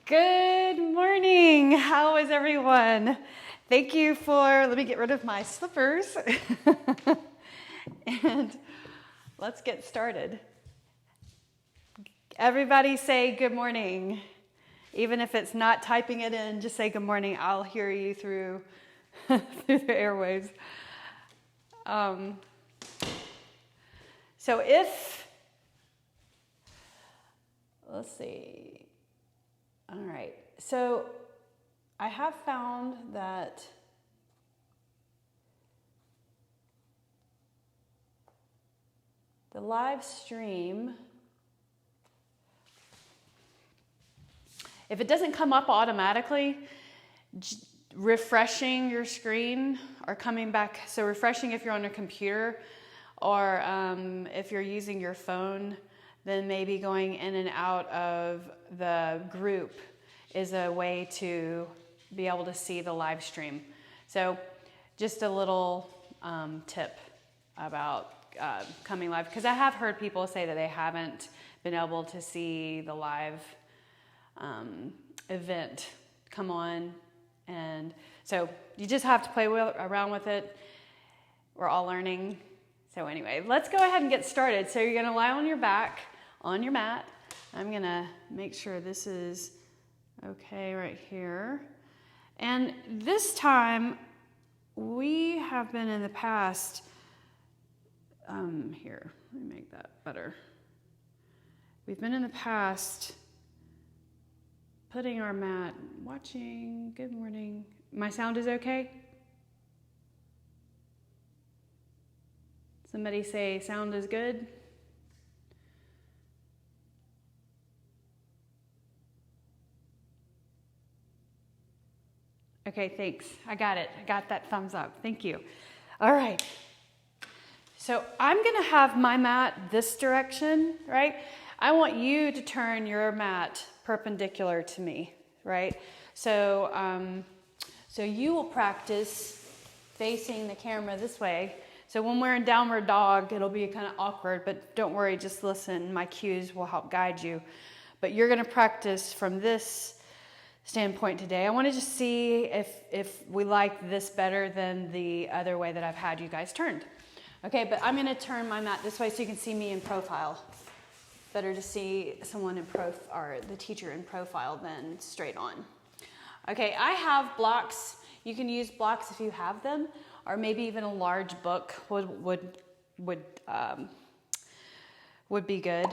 Good morning. How is everyone? Thank you for, let me get rid of my slippers and let's get started. Everybody say good morning. Even if it's not typing it in, just say good morning. I'll hear you through, through the airwaves. So let's see. All right. So I have found that the live stream, if it doesn't come up automatically, refreshing your screen or coming back, so refreshing if you're on a computer or if you're using your phone, then maybe going in and out of the group is a way to be able to see the live stream. So just a little tip about coming live, because I have heard people say that they haven't been able to see the live event come on, and so you just have to play around with it. We're all learning. So anyway, let's go ahead and get started. So you're going to lie on your back on your mat. I'm going to make sure this is okay right here. And this time we have been in the past, here, let me make that better. We've been in the past putting our mat, watching, good morning. My sound is okay? Somebody say sound is good? Okay, thanks. I got it. I got that thumbs up. Thank you. All right. So I'm going to have my mat this direction, right? I want you to turn your mat perpendicular to me, right? So, so you will practice facing the camera this way. So when we're in downward dog, it'll be kind of awkward, but don't worry, just listen. My cues will help guide you. But you're going to practice from this standpoint today. I want to just see if we like this better than the other way that I've had you guys turned. Okay, but I'm going to turn my mat this way so you can see me in profile. Better to see someone in or the teacher in profile than straight on. Okay, I have blocks. You can use blocks if you have them, or maybe even a large book would be good.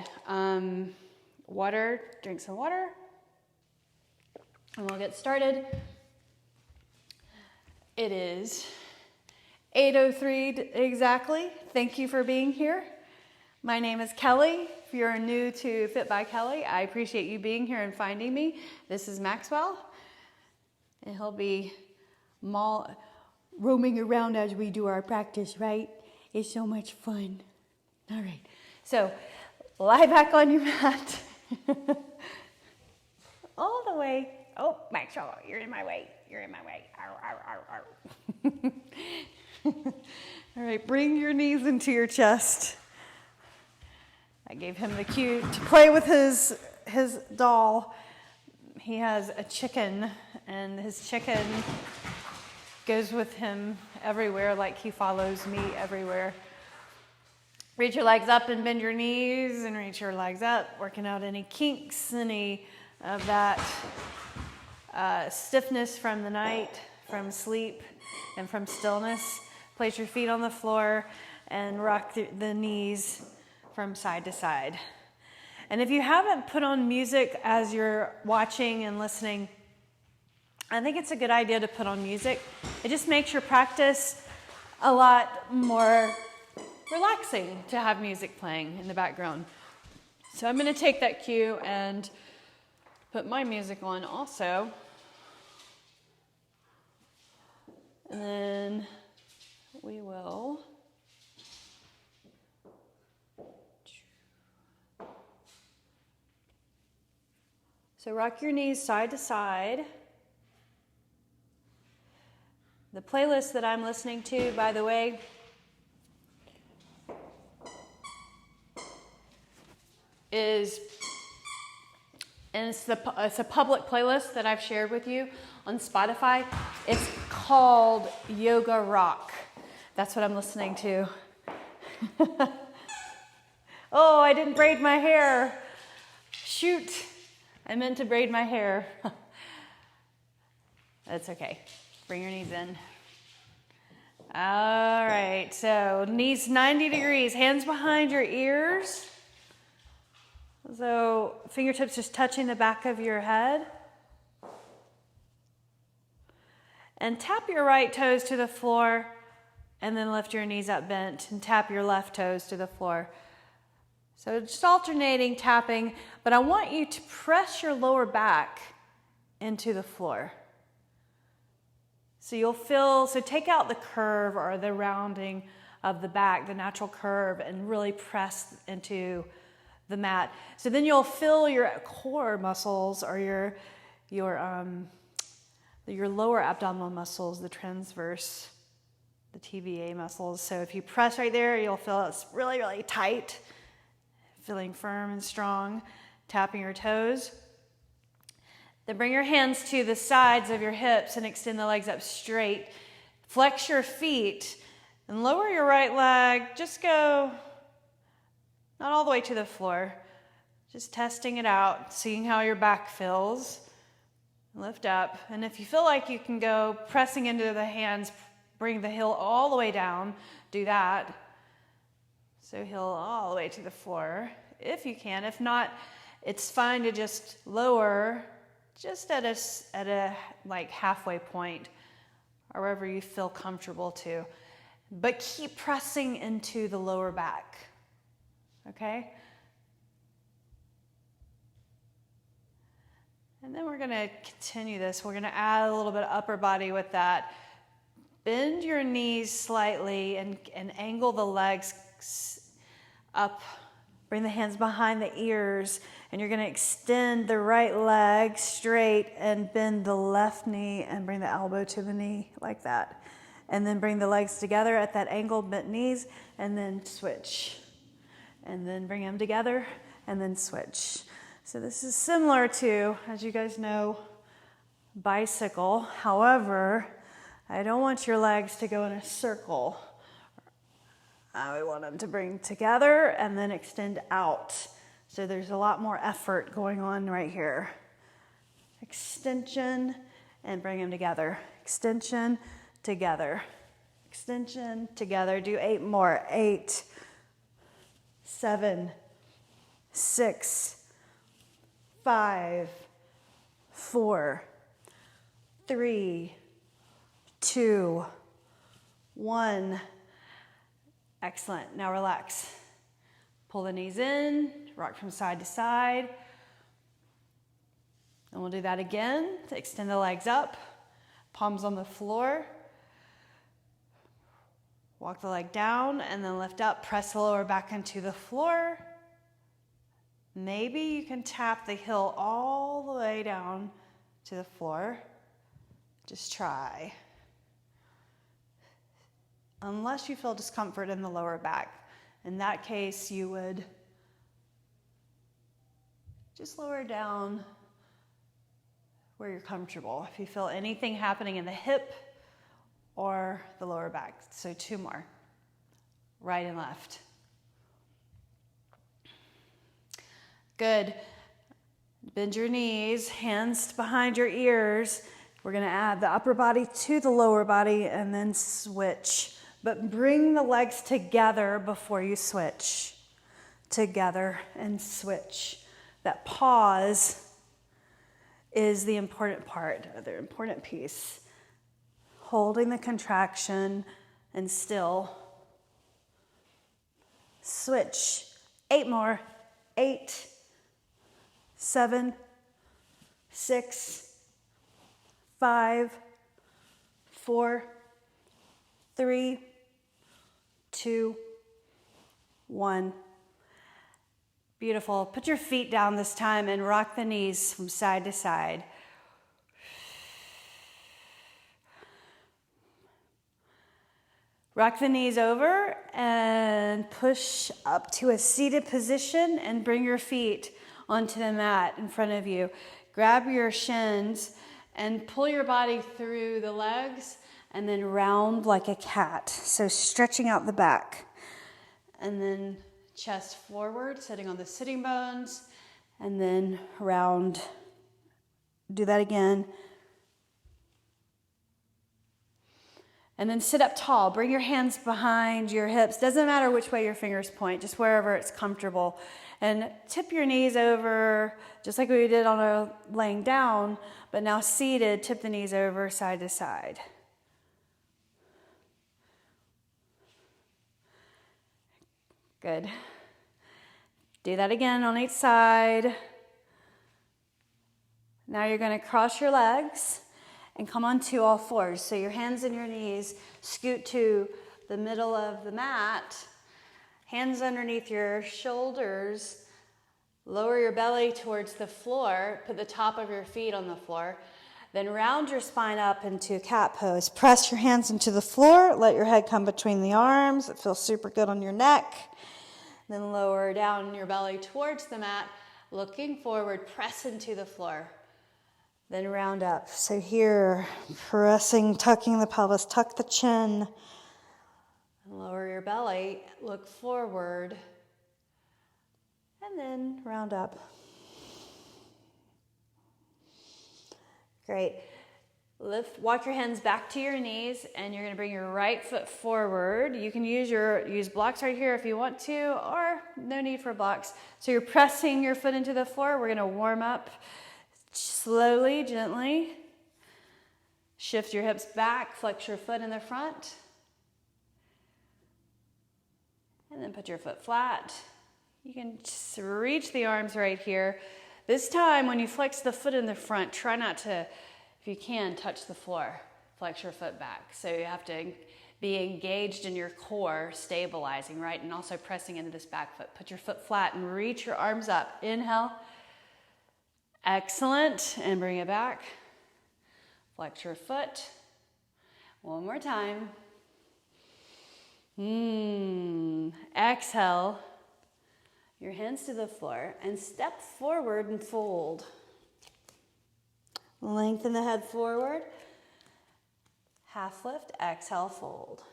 Water, drink some water. And we'll get started. It is 8:03 exactly. Thank you for being here. My name is Kelly. If you're new to Fit by Kelly, I appreciate you being here and finding me. This is Maxwell, and he'll be roaming around as we do our practice, right? It's so much fun. All right, so lie back on your mat. All the way. Oh, Maxwell, you're in my way. You're in my way. Arr, arr, arr. All right, bring your knees into your chest. I gave him the cue to play with his doll. He has a chicken, and his chicken goes with him everywhere, like he follows me everywhere. Reach your legs up and bend your knees, and reach your legs up, working out any kinks, any of that stiffness from the night, from sleep, and from stillness. Place your feet on the floor and rock the knees from side to side. And if you haven't put on music as you're watching and listening, I think it's a good idea to put on music. It just makes your practice a lot more relaxing to have music playing in the background. So I'm going to take that cue and put my music on also. And then we will so rock your knees side to side. The playlist that I'm listening to, by the way, is And it's a public playlist that I've shared with you on Spotify. It's called Yoga Rock. That's what I'm listening to. Oh, I didn't braid my hair. Shoot, I meant to braid my hair. That's okay. Bring your knees in. All right, so knees 90 degrees, hands behind your ears. So fingertips just touching the back of your head. And tap your right toes to the floor and then lift your knees up bent and tap your left toes to the floor. So just alternating tapping, but I want you to press your lower back into the floor. So you'll feel, so take out the curve or the rounding of the back, the natural curve, and really press into the mat. So then you'll feel your core muscles or your lower abdominal muscles, the transverse, the TVA muscles. So if you press right there, you'll feel it's really, really tight, feeling firm and strong, tapping your toes. Then bring your hands to the sides of your hips and extend the legs up straight. Flex your feet and lower your right leg. Just go, not all the way to the floor. Just testing it out, seeing how your back feels. Lift up. And if you feel like you can go pressing into the hands, bring the heel all the way down. Do that. So heel all the way to the floor, if you can. If not, it's fine to just lower just at a like halfway point, or wherever you feel comfortable to. But keep pressing into the lower back, okay? And then we're gonna continue this. We're gonna add a little bit of upper body with that. Bend your knees slightly and angle the legs up. Bring the hands behind the ears, and you're going to extend the right leg straight and bend the left knee and bring the elbow to the knee like that. And then bring the legs together at that angle, bent knees, and then switch. And then bring them together and then switch. So this is similar to, as you guys know, bicycle. However, I don't want your legs to go in a circle. We want them to bring together and then extend out. So there's a lot more effort going on right here. Extension and bring them together. Extension, together. Extension, together. Do 8 more. 8, 7, 6, 5, 4, 3, 2, 1. Excellent. Now relax. Pull the knees in, rock from side to side. And we'll do that again. Extend the legs up, palms on the floor. Walk the leg down and then lift up. Press the lower back into the floor. Maybe you can tap the heel all the way down to the floor. Just try. Unless you feel discomfort in the lower back. In that case, you would just lower down where you're comfortable. If you feel anything happening in the hip or the lower back. So 2 more. Right and left. Good. Bend your knees, hands behind your ears. We're going to add the upper body to the lower body and then switch. But bring the legs together before you switch. Together and switch. That pause is the important part, the important piece. Holding the contraction and still. Switch. 8 more. 8, 7, 6, 5, 4, 3, 2, 1. Beautiful. Put your feet down this time and rock the knees from side to side. Rock the knees over and push up to a seated position and bring your feet onto the mat in front of you. Grab your shins and pull your body through the legs and then round like a cat. So stretching out the back. And then chest forward, sitting on the sitting bones, and then round. Do that again. And then sit up tall. Bring your hands behind your hips. Doesn't matter which way your fingers point, just wherever it's comfortable. And tip your knees over, just like we did on our laying down, but now seated, tip the knees over side to side. Good. Do that again on each side. Now you're going to cross your legs and come onto all fours. So your hands and your knees scoot to the middle of the mat. Hands underneath your shoulders. Lower your belly towards the floor. Put the top of your feet on the floor. Then round your spine up into cat pose. Press your hands into the floor. Let your head come between the arms. It feels super good on your neck. Then lower down your belly towards the mat. Looking forward, press into the floor. Then round up. So here, pressing, tucking the pelvis, tuck the chin. Lower your belly, look forward. And then round up. Great. Walk your hands back to your knees, and you're going to bring your right foot forward. You can use blocks right here if you want to, or no need for blocks. So you're pressing your foot into the floor. We're going to warm up slowly, gently. Shift your hips back, flex your foot in the front. And then put your foot flat. You can just reach the arms right here. This time, when you flex the foot in the front, try not to, if you can, touch the floor. Flex your foot back. So you have to be engaged in your core, stabilizing, right? And also pressing into this back foot. Put your foot flat and reach your arms up. Inhale. Excellent. And bring it back. Flex your foot. One more time. Exhale. Your hands to the floor and step forward and fold. Lengthen the head forward. Half lift, exhale, fold.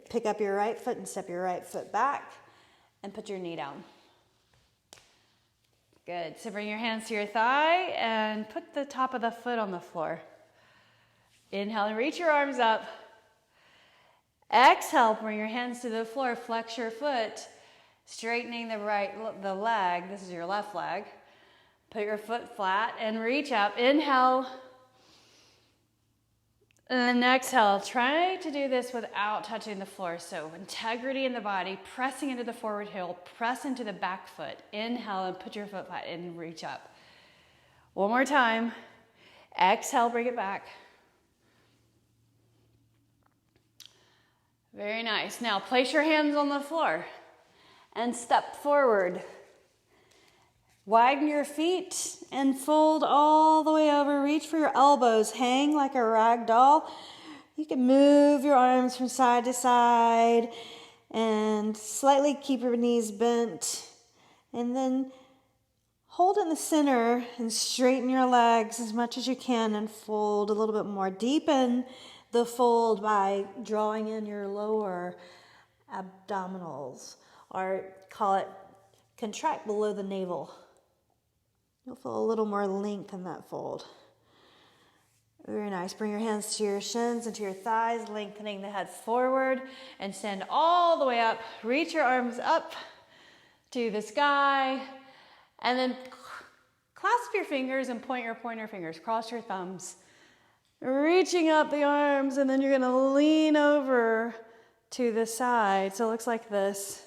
Pick up your right foot and step your right foot back and put your knee down. Good. So bring your hands to your thigh and put the top of the foot on the floor. Inhale and reach your arms up. Exhale, bring your hands to the floor, flex your foot, straightening the leg. This is your left leg. Put your foot flat and reach up. Inhale. And then exhale. Try to do this without touching the floor. So integrity in the body, pressing into the forward heel, press into the back foot. Inhale and put your foot flat and reach up. One more time. Exhale, bring it back. Very nice. Now place your hands on the floor and step forward. Widen your feet and fold all the way over. Reach for your elbows. Hang like a rag doll. You can move your arms from side to side and slightly keep your knees bent. And then hold in the center and straighten your legs as much as you can and fold a little bit more. Deepen the fold by drawing in your lower abdominals, or call it contract below the navel. You'll feel a little more length in that fold. Very nice. Bring your hands to your shins and to your thighs, lengthening the head forward, and stand all the way up. Reach your arms up to the sky, and then clasp your fingers and point your pointer fingers. Cross your thumbs. Reaching up the arms, and then you're going to lean over to the side. So it looks like this.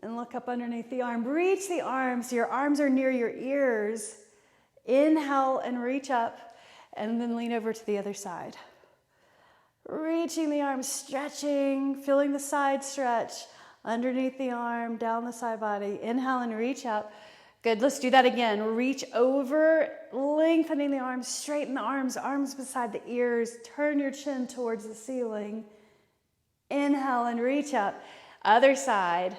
And look up underneath the arm. Reach the arms. Your arms are near your ears. Inhale and reach up, and then lean over to the other side. Reaching the arms, stretching, feeling the side stretch underneath the arm, down the side body. Inhale and reach up. Good, let's do that again. Reach over, lengthening the arms, straighten the arms, arms beside the ears. Turn your chin towards the ceiling. Inhale and reach up. Other side.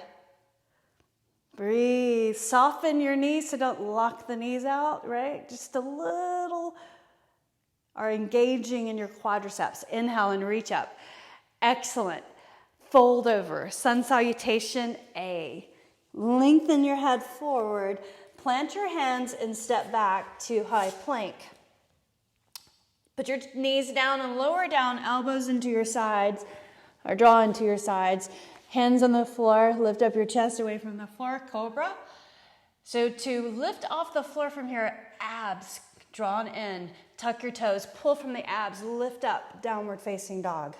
Breathe. Soften your knees so don't lock the knees out, right? Just a little are engaging in your quadriceps. Inhale and reach up. Excellent. Fold over. Sun salutation A. Lengthen your head forward. Plant your hands and step back to high plank. Put your knees down and lower down, elbows into your sides, or draw into your sides. Hands on the floor, lift up your chest away from the floor, cobra. So to lift off the floor from here, abs drawn in, tuck your toes, pull from the abs, lift up, downward facing dog.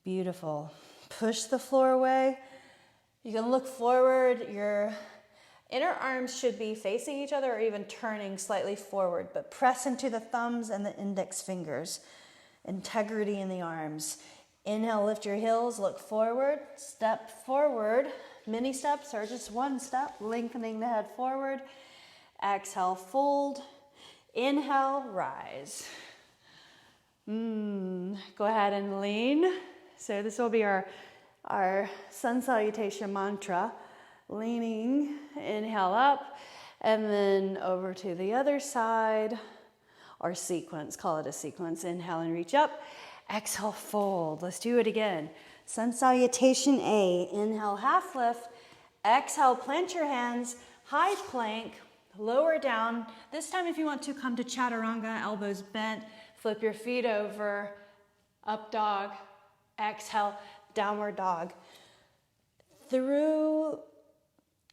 Beautiful. Push the floor away. You can look forward. Your inner arms should be facing each other or even turning slightly forward, but press into the thumbs and the index fingers. Integrity in the arms. Inhale, lift your heels, look forward, step forward. Mini steps or just one step, lengthening the head forward. Exhale, fold. Inhale, rise. Go ahead and lean. So this will be our sun salutation mantra. Leaning, inhale up, and then over to the other side, or sequence, call it a sequence. Inhale and reach up. Exhale, fold. Let's do it again. Sun salutation A. Inhale, half lift. Exhale, plant your hands, high plank, lower down. This time, if you want to, come to chaturanga, elbows bent, flip your feet over, up dog. Exhale, downward dog.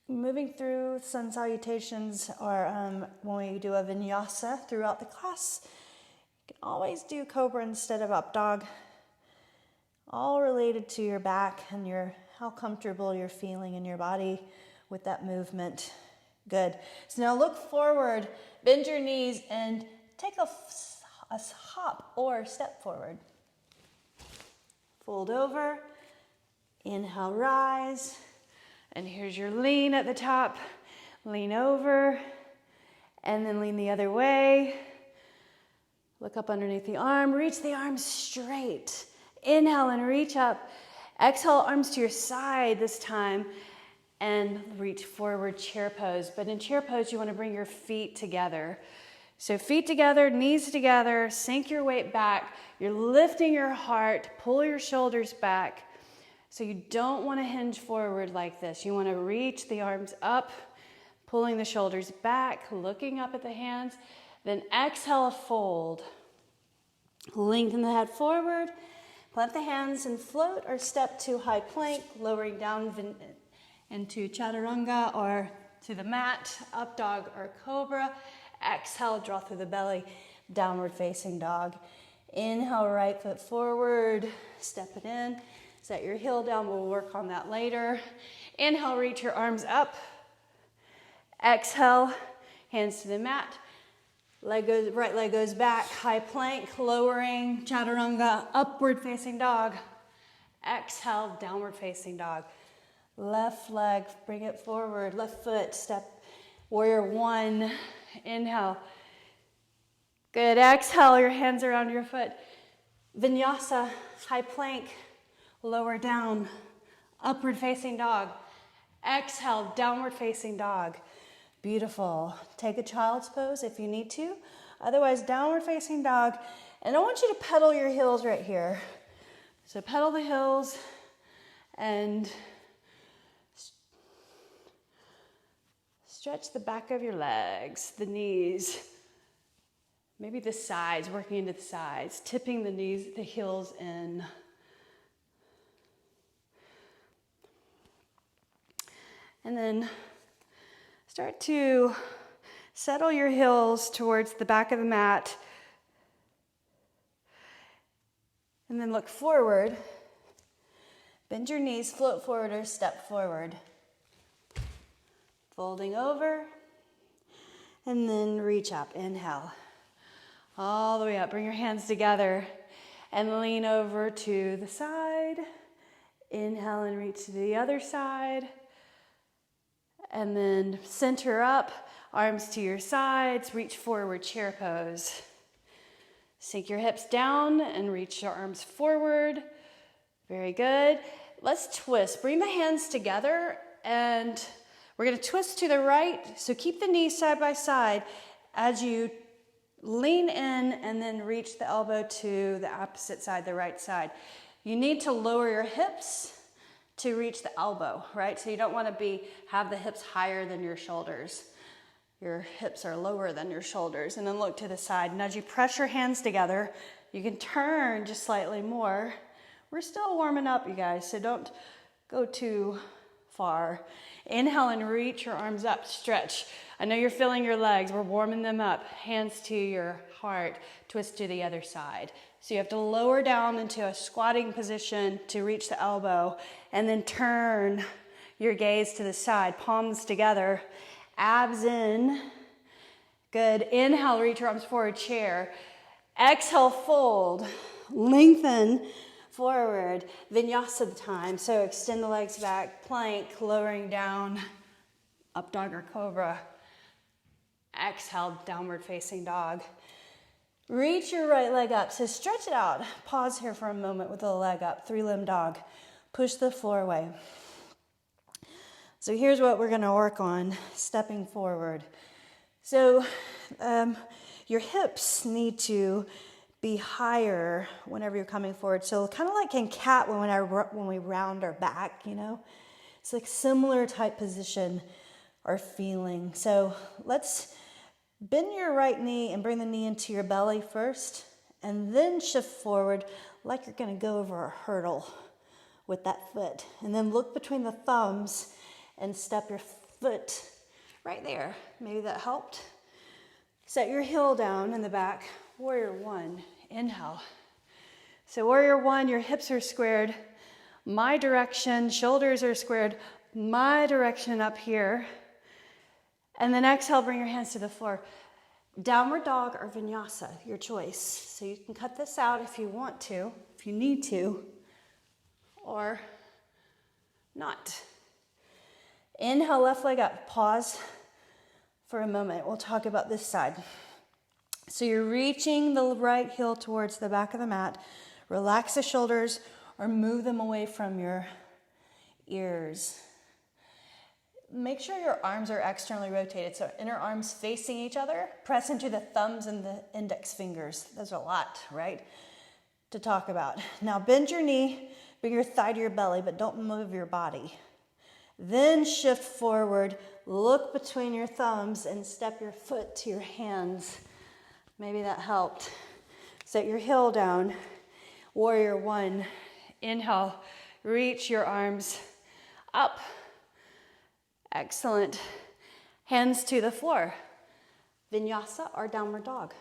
Moving through sun salutations, or when we do a vinyasa throughout the class, you can always do cobra instead of up dog. All related to your back and how comfortable you're feeling in your body with that movement. Good. So now look forward, bend your knees, and take a hop or step forward. Fold over, inhale, rise, and here's your lean at the top. Lean over, and then lean the other way. Look up underneath the arm, reach the arms straight. Inhale and reach up. Exhale, arms to your side this time, and reach forward, chair pose. But in chair pose, you want to bring your feet together. So feet together, knees together, sink your weight back. You're lifting your heart, pull your shoulders back. So you don't want to hinge forward like this. You want to reach the arms up, pulling the shoulders back, looking up at the hands. Then exhale, fold. Lengthen the head forward. Plant the hands and float or step to high plank, lowering down into chaturanga or to the mat, up dog or cobra. Exhale, draw through the belly, downward facing dog. Inhale, right foot forward, step it in. Set your heel down, we'll work on that later. Inhale, reach your arms up. Exhale, hands to the mat. Right leg goes back, high plank, lowering, chaturanga, upward facing dog. Exhale, downward facing dog. Left leg, bring it forward. Left foot, step, warrior one. Inhale. Good, exhale, your hands around your foot. Vinyasa, high plank, lower down, upward facing dog. Exhale, downward facing dog. Beautiful. Take a child's pose if you need to. Otherwise, downward facing dog. And I want you to pedal your heels right here. So pedal the heels and stretch the back of your legs, the knees, maybe the sides, working into the sides, tipping the knees, the heels in. And then start to settle your heels towards the back of the mat. And then look forward. Bend your knees, float forward or step forward. Folding over. And then reach up. Inhale. All the way up. Bring your hands together and lean over to the side. Inhale and reach to the other side. And then center up, arms to your sides, reach forward, chair pose. Sink your hips down and reach your arms forward. Very good. Let's twist. Bring the hands together and We're going to twist to the right, so keep the knees side by side as you lean in and then reach the elbow to the opposite side, the right side. You need to lower your hips to reach the elbow, right? So you don't want to have the hips higher than your shoulders. Your hips are lower than your shoulders. And then look to the side. And as you press your hands together, you can turn just slightly more. We're still warming up, you guys, so don't go too far. Inhale and reach your arms up, stretch. I know you're feeling your legs, we're warming them up. Hands to your heart, twist to the other side. So you have to lower down into a squatting position to reach the elbow, and then turn your gaze to the side, palms together, abs in. Good, inhale, reach your arms forward, chair. Exhale, fold, lengthen, forward, vinyasa time. So extend the legs back, plank, lowering down, up dog or cobra. Exhale, downward facing dog. Reach your right leg up, so stretch it out. Pause here for a moment with the leg up, 3-limb dog. Push the floor away. So here's what we're gonna work on, stepping forward. So your hips need to be higher whenever you're coming forward. So kind of like in cat when we round our back, you know? It's like similar type position or feeling. So let's bend your right knee and bring the knee into your belly first, and then shift forward like you're gonna go over a hurdle with that foot. And then look between the thumbs and step your foot right there. Maybe that helped. Set your heel down in the back. Warrior one, inhale. So warrior one, your hips are squared, my direction, shoulders are squared, my direction up here. And then exhale, bring your hands to the floor. Downward dog or vinyasa, your choice. So you can cut this out if you want to, if you need to, or not. Inhale, left leg up, pause for a moment. We'll talk about this side. So you're reaching the right heel towards the back of the mat. Relax the shoulders or move them away from your ears. Make sure your arms are externally rotated, so inner arms facing each other. Press into the thumbs and the index fingers. There's a lot, right, to talk about. Now bend your knee, bring your thigh to your belly, but don't move your body. Then shift forward, look between your thumbs and step your foot to your hands. Maybe that helped. Set your heel down. Warrior one. Inhale, reach your arms up. Excellent. Hands to the floor. Vinyasa or downward dog.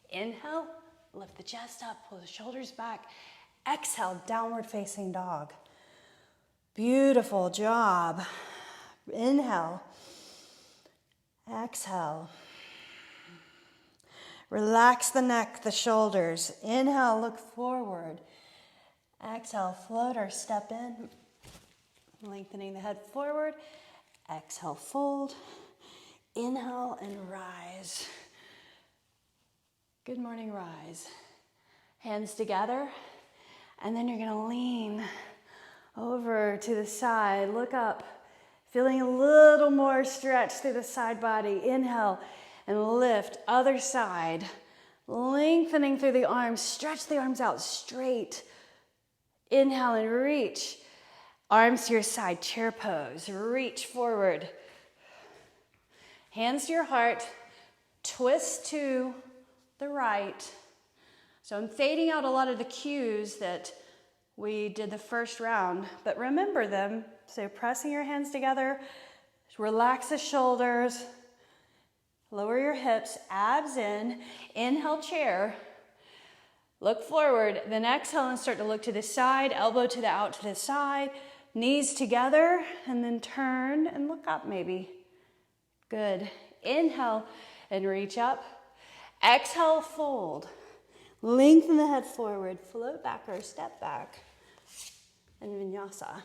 Inhale, lift the chest up, pull the shoulders back. Exhale, downward facing dog. Beautiful job. Inhale. Exhale. Relax the neck, the shoulders. Inhale, look forward. Exhale, float or step in. Lengthening the head forward. Exhale, fold. Inhale and rise. Good morning, rise. Hands together. And then you're gonna lean over to the side. Look up. Feeling a little more stretch through the side body. Inhale and lift. Other side. Lengthening through the arms. Stretch the arms out straight. Inhale and reach. Arms to your side, chair pose. Reach forward. Hands to your heart. Twist to the right. So I'm fading out a lot of the cues that we did the first round, but remember them. So pressing your hands together, relax the shoulders, lower your hips, abs in, inhale chair, look forward, then exhale and start to look to the side, elbow to the out to the side, knees together, and then turn and look up maybe. Good. Inhale and reach up. Exhale, fold. Lengthen the head forward, float back or step back, and vinyasa.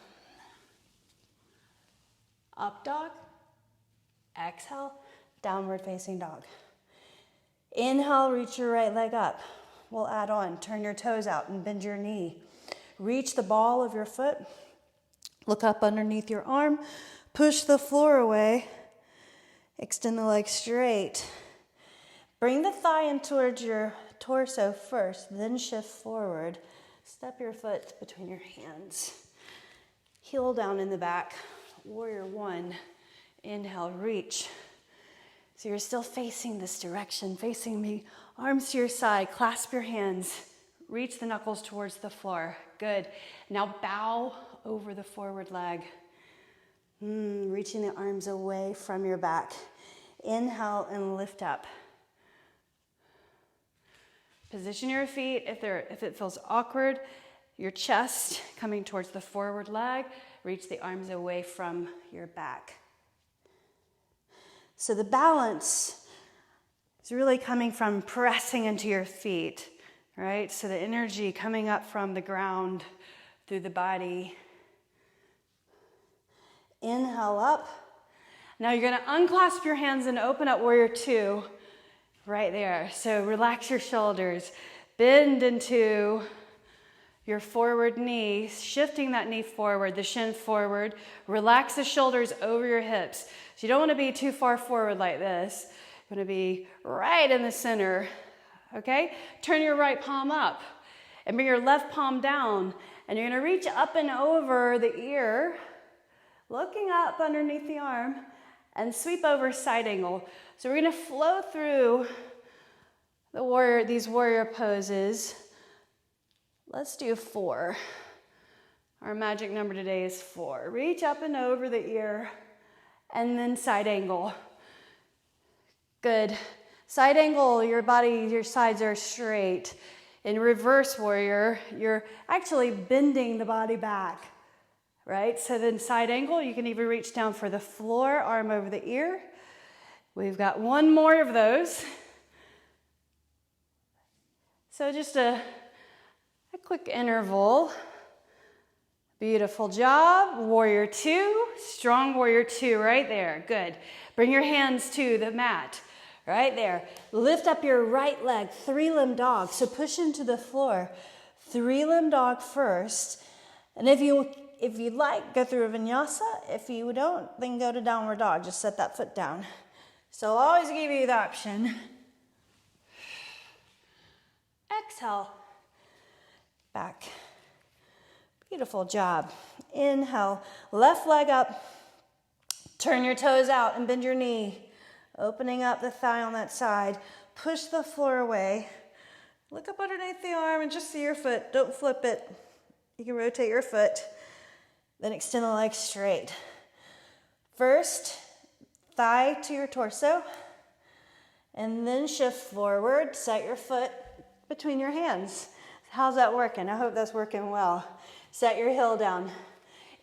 Up dog, exhale, downward facing dog. Inhale, reach your right leg up. We'll add on, turn your toes out and bend your knee. Reach the ball of your foot Look up underneath your arm, push the floor away, extend the leg straight. Bring the thigh in towards your torso first, then shift forward. Step your foot between your hands. Heel down in the back, warrior one. Inhale, reach. So you're still facing this direction, facing me. Arms to your side, clasp your hands. Reach the knuckles towards the floor. Good. Now bow over the forward leg. Reaching the arms away from your back. Inhale and lift up. Position your feet if it feels awkward. Your chest coming towards the forward leg. Reach the arms away from your back. So the balance is really coming from pressing into your feet, right? So the energy coming up from the ground through the body. Inhale up. Now you're going to unclasp your hands and open up warrior two right there. So relax your shoulders. Bend into your forward knee, shifting that knee forward, the shin forward. Relax the shoulders over your hips. So you don't want to be too far forward like this. You want to be right in the center, okay? Turn your right palm up and bring your left palm down. And you're going to reach up and over the ear, looking up underneath the arm, and sweep over side angle. So we're going to flow through these warrior poses. Let's do 4. Our magic number today is 4. Reach up and over the ear, and then side angle. Good. Side angle, your sides are straight. In reverse warrior, you're actually bending the body back, right? So then side angle, you can even reach down for the floor, arm over the ear. We've got one more of those. So just a quick interval. Beautiful job. Warrior 2, strong warrior 2 right there. Good. Bring your hands to the mat right there. Lift up your right leg, 3-limb dog. So push into the floor. 3-limb dog first. And if you'd like, go through a vinyasa. If you don't, then go to downward dog. Just set that foot down. So I'll always give you the option. Exhale. Back. Beautiful job. Inhale, left leg up. Turn your toes out and bend your knee. Opening up the thigh on that side. Push the floor away. Look up underneath the arm and just see your foot. Don't flip it. You can rotate your foot. Then extend the leg straight. First, thigh to your torso. And then shift forward. Set your foot between your hands. How's that working? I hope that's working well. Set your heel down.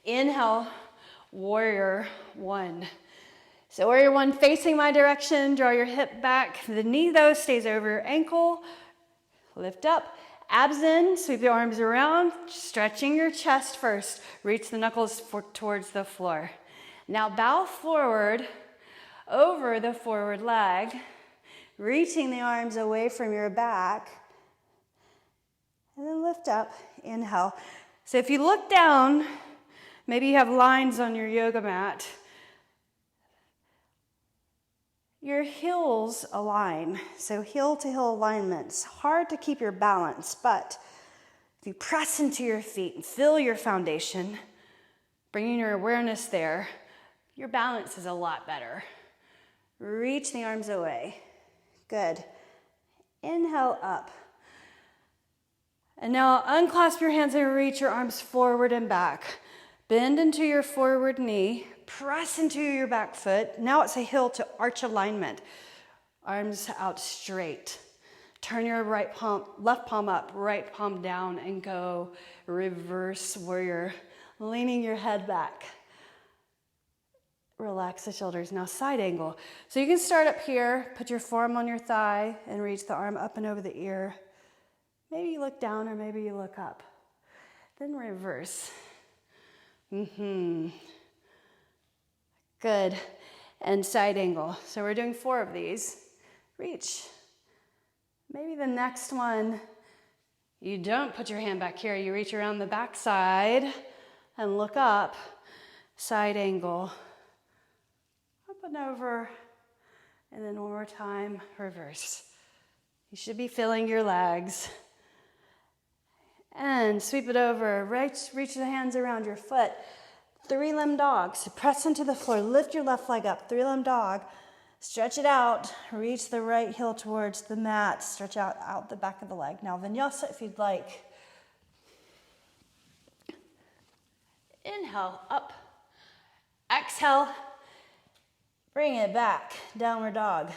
Inhale, warrior 1. So warrior 1 facing my direction. Draw your hip back. The knee though stays over your ankle. Lift up. Abs in. Sweep your arms around. Stretching your chest first. Reach the knuckles towards the floor. Now bow forward over the forward leg. Reaching the arms away from your back. And then lift up, inhale. So if you look down, maybe you have lines on your yoga mat. Your heels align. So heel to heel alignment. It's hard to keep your balance, but if you press into your feet and feel your foundation, bringing your awareness there, your balance is a lot better. Reach the arms away. Good. Inhale up. And now unclasp your hands and reach your arms forward and back. Bend into your forward knee. Press into your back foot. Now it's a heel to arch alignment. Arms out straight. Turn your left palm up, right palm down, and go reverse warrior. Leaning your head back. Relax the shoulders. Now side angle. So you can start up here, put your forearm on your thigh, and reach the arm up and over the ear. Maybe you look down or maybe you look up. Then reverse. Good. And side angle. So we're doing 4 of these. Reach. Maybe the next one, you don't put your hand back here. You reach around the back side and look up, side angle, up and over, and then one more time, reverse. You should be feeling your legs. And sweep it over, reach the hands around your foot. 3-limb dog, so press into the floor, lift your left leg up, 3-limb dog, stretch it out, reach the right heel towards the mat, stretch out the back of the leg. Now vinyasa if you'd like. Inhale, up, exhale, bring it back, downward dog.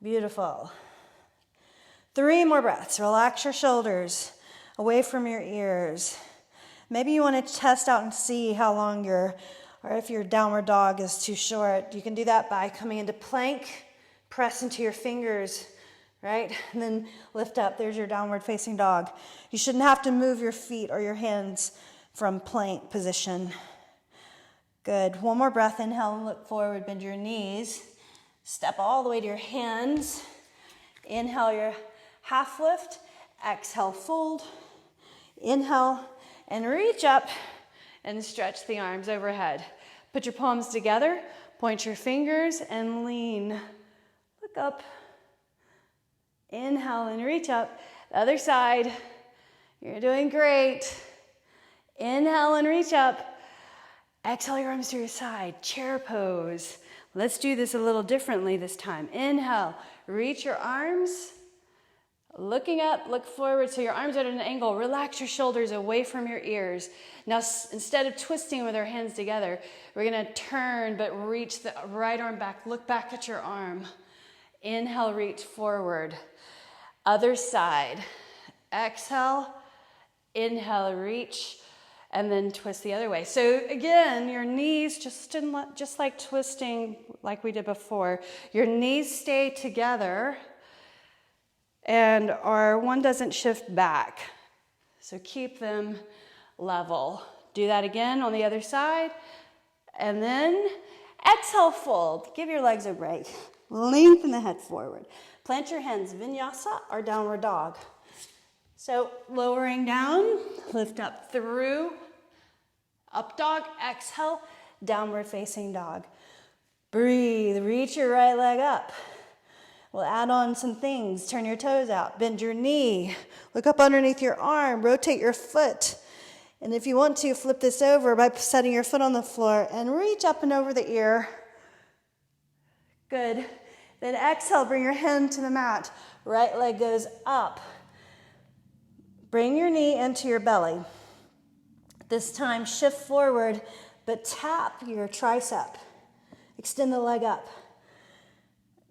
Beautiful. 3 more breaths, relax your shoulders away from your ears. Maybe you want to test out and see how long or if your downward dog is too short. You can do that by coming into plank, press into your fingers, right? And then lift up. There's your downward facing dog. You shouldn't have to move your feet or your hands from plank position. Good. One more breath. Inhale and look forward. Bend your knees. Step all the way to your hands. Inhale your half lift. Exhale, fold. Inhale and reach up and stretch the arms overhead. Put your palms together, point your fingers and lean. Look up. Inhale and reach up. The other side. You're doing great. Inhale and reach up. Exhale your arms to your side. Chair pose. Let's do this a little differently this time. Inhale, reach your arms. Looking up, look forward, so your arms are at an angle. Relax your shoulders away from your ears. Now, instead of twisting with our hands together, we're going to turn, but reach the right arm back. Look back at your arm. Inhale, reach forward. Other side. Exhale, inhale, reach, and then twist the other way. So again, your knees, just like twisting like we did before, your knees stay together. And our one doesn't shift back. So keep them level. Do that again on the other side. And then exhale, fold. Give your legs a break. Lengthen the head forward. Plant your hands, vinyasa or downward dog. So lowering down, lift up through, up dog, exhale, downward facing dog. Breathe, reach your right leg up. We'll add on some things. Turn your toes out, bend your knee, look up underneath your arm, rotate your foot. And if you want to, flip this over by setting your foot on the floor and reach up and over the ear. Good. Then exhale, bring your hand to the mat. Right leg goes up. Bring your knee into your belly. This time, shift forward, but tap your tricep. Extend the leg up.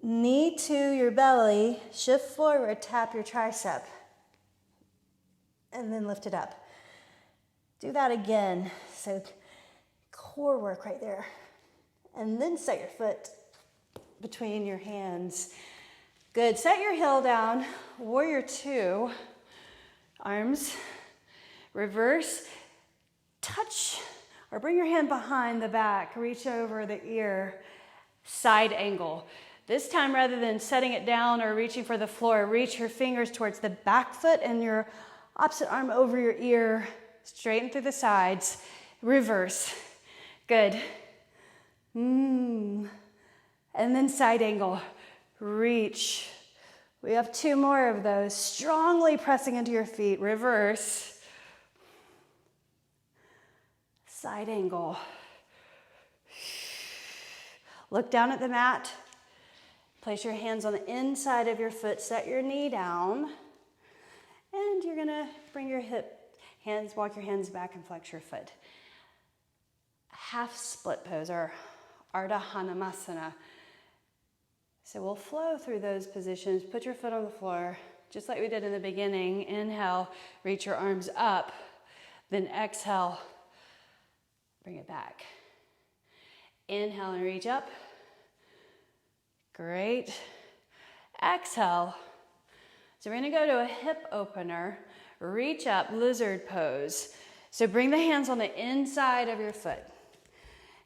Knee to your belly, shift forward, tap your tricep, and then lift it up. Do that again. So core work right there. And then set your foot between your hands. Good. Set your heel down. Warrior 2. Arms. Reverse. Touch or bring your hand behind the back. Reach over the ear. Side angle. This time, rather than setting it down or reaching for the floor, reach your fingers towards the back foot and your opposite arm over your ear, straighten through the sides, reverse. Good. And then side angle, reach. We have 2 more of those, strongly pressing into your feet, reverse. Side angle. Look down at the mat. Place your hands on the inside of your foot, set your knee down, and you're gonna bring your walk your hands back and flex your foot. Half split pose or Ardha Hanumasana. So we'll flow through those positions. Put your foot on the floor, just like we did in the beginning. Inhale, reach your arms up, then exhale, bring it back. Inhale and reach up. Great. Exhale. So we're going to go to a hip opener. Reach up, lizard pose. So bring the hands on the inside of your foot.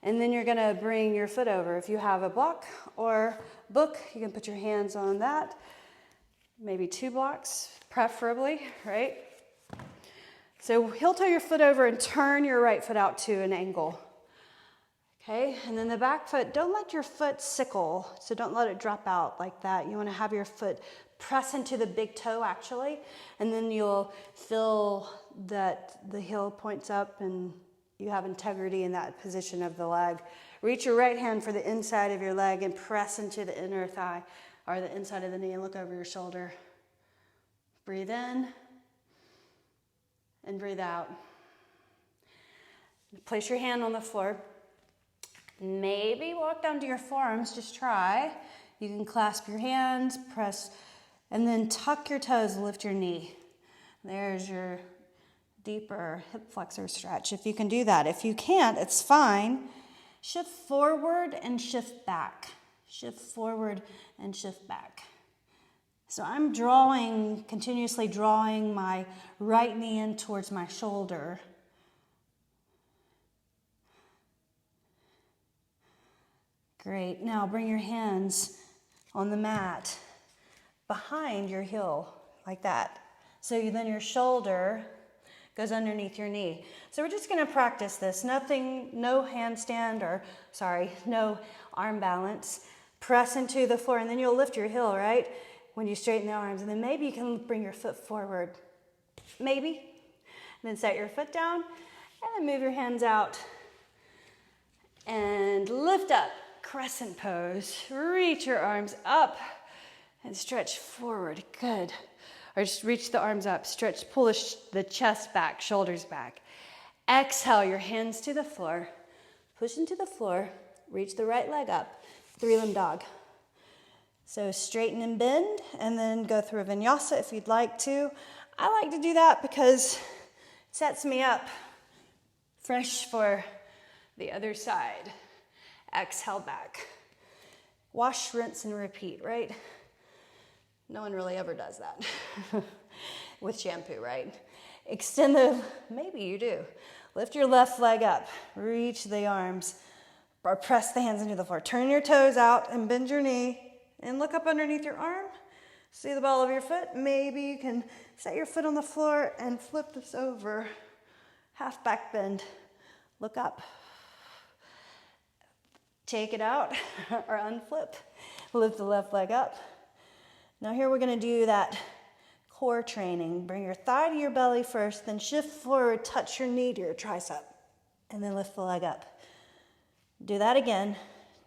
And then you're going to bring your foot over. If you have a block or book, you can put your hands on that. Maybe 2 blocks, preferably, right? So heel toe your foot over and turn your right foot out to an angle. Okay, and then the back foot, don't let your foot sickle, so don't let it drop out like that. You want to have your foot press into the big toe actually, and then you'll feel that the heel points up and you have integrity in that position of the leg. Reach your right hand for the inside of your leg and press into the inner thigh or the inside of the knee and look over your shoulder. Breathe in and breathe out. Place your hand on the floor. Maybe walk down to your forearms, just try. You can clasp your hands, press, and then tuck your toes, lift your knee. There's your deeper hip flexor stretch, if you can do that. If you can't, it's fine. Shift forward and shift back. Shift forward and shift back. So I'm continuously drawing my right knee in towards my shoulder. Great. Now bring your hands on the mat behind your heel, like that. So then your shoulder goes underneath your knee. So we're just going to practice this. No handstand no arm balance. Press into the floor, and then you'll lift your heel, right? When you straighten the arms, and then maybe you can bring your foot forward. Maybe. And then set your foot down, and then move your hands out. And lift up. Crescent pose. Reach your arms up and stretch forward. Good. Or just reach the arms up. Stretch, pull the chest back, shoulders back. Exhale, your hands to the floor. Push into the floor. Reach the right leg up. 3-limb dog. So straighten and bend, and then go through a vinyasa if you'd like to. I like to do that because it sets me up fresh for the other side. Exhale back. Wash, rinse, and repeat, right? No one really ever does that with shampoo, right? Maybe you do. Lift your left leg up. Reach the arms. Or press the hands into the floor. Turn your toes out and bend your knee. And look up underneath your arm. See the ball of your foot? Maybe you can set your foot on the floor and flip this over. Half back bend. Look up. Take it out or unflip. Lift the left leg up. Now here we're going to do that core training. Bring your thigh to your belly first, then shift forward, touch your knee to your tricep, and then lift the leg up. Do that again.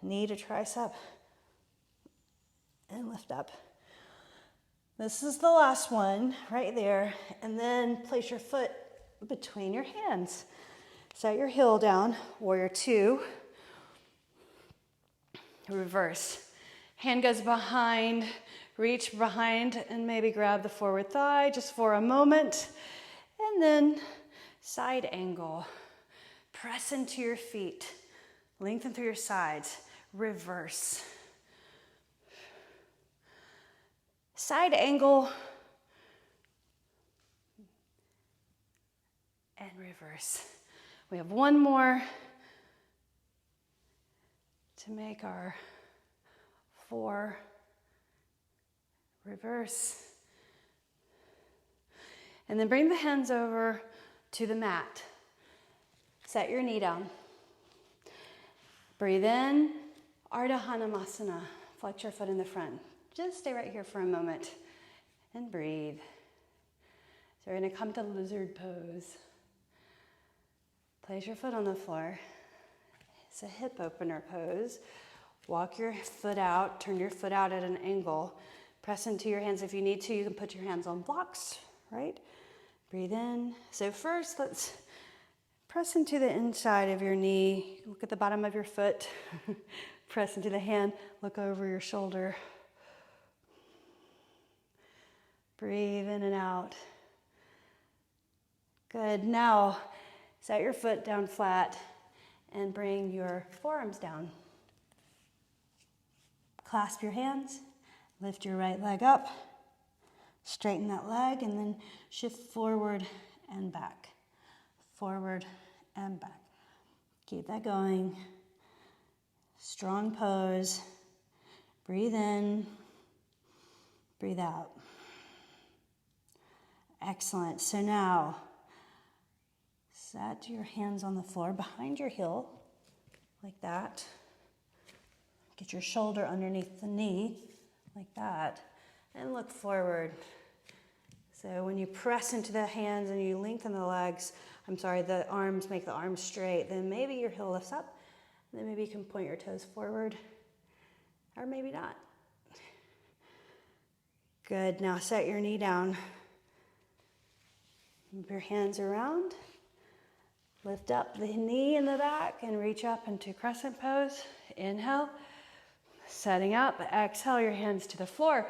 Knee to tricep, and lift up. This is the last one right there, and then place your foot between your hands. Set your heel down, warrior 2. Reverse. Hand goes behind, reach behind and maybe grab the forward thigh just for a moment. And then side angle. Press into your feet. Lengthen through your sides. Reverse. Side angle. And reverse. We have one more to make our 4. Reverse. And then bring the hands over to the mat. Set your knee down. Breathe in, Ardha Hanumasana. Flex your foot in the front. Just stay right here for a moment and breathe. So we're going to come to lizard pose. Place your foot on the floor. It's a hip opener pose. Walk your foot out, turn your foot out at an angle. Press into your hands. If you need to, you can put your hands on blocks, right? Breathe in. So first, let's press into the inside of your knee. Look at the bottom of your foot. Press into the hand. Look over your shoulder. Breathe in and out. Good. Now, set your foot down flat and bring your forearms down. Clasp your hands. Lift your right leg up. Straighten that leg and then shift forward and back. Forward and back. Keep that going. Strong pose. Breathe in. Breathe out. Excellent. So now Set your hands on the floor behind your heel, like that. Get your shoulder underneath the knee, like that, and look forward. So when you press into the hands and you lengthen the legs, the arms, make the arms straight, then maybe your heel lifts up, and then maybe you can point your toes forward, or maybe not. Good, now set your knee down. Move your hands around. Lift up the knee in the back and reach up into crescent pose. Inhale, setting up. Exhale, your hands to the floor.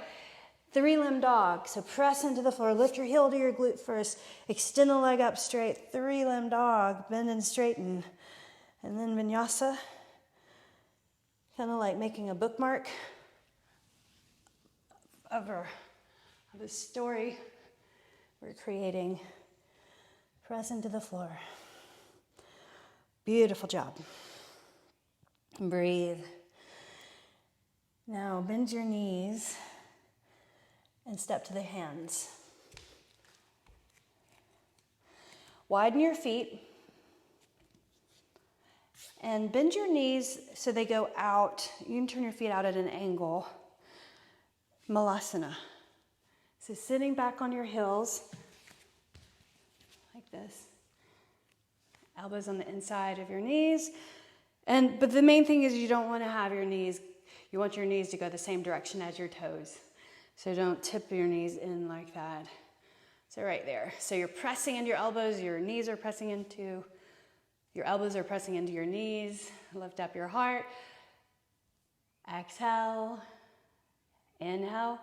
3-limb dog. So press into the floor. Lift your heel to your glute first. Extend the leg up straight. 3-limb dog. Bend and straighten. And then vinyasa. Kind of like making a bookmark of a story we're creating. Press into the floor. Beautiful job. Breathe. Now bend your knees and step to the hands. Widen your feet and bend your knees so they go out. You can turn your feet out at an angle. Malasana. So sitting back on your heels like this. Elbows on the inside of your knees. But the main thing is you don't want to have your knees, you want your knees to go the same direction as your toes. So don't tip your knees in like that. So right there. So you're pressing into your elbows, your knees are pressing into, your elbows are pressing into your knees. Lift up your heart. Exhale. Inhale.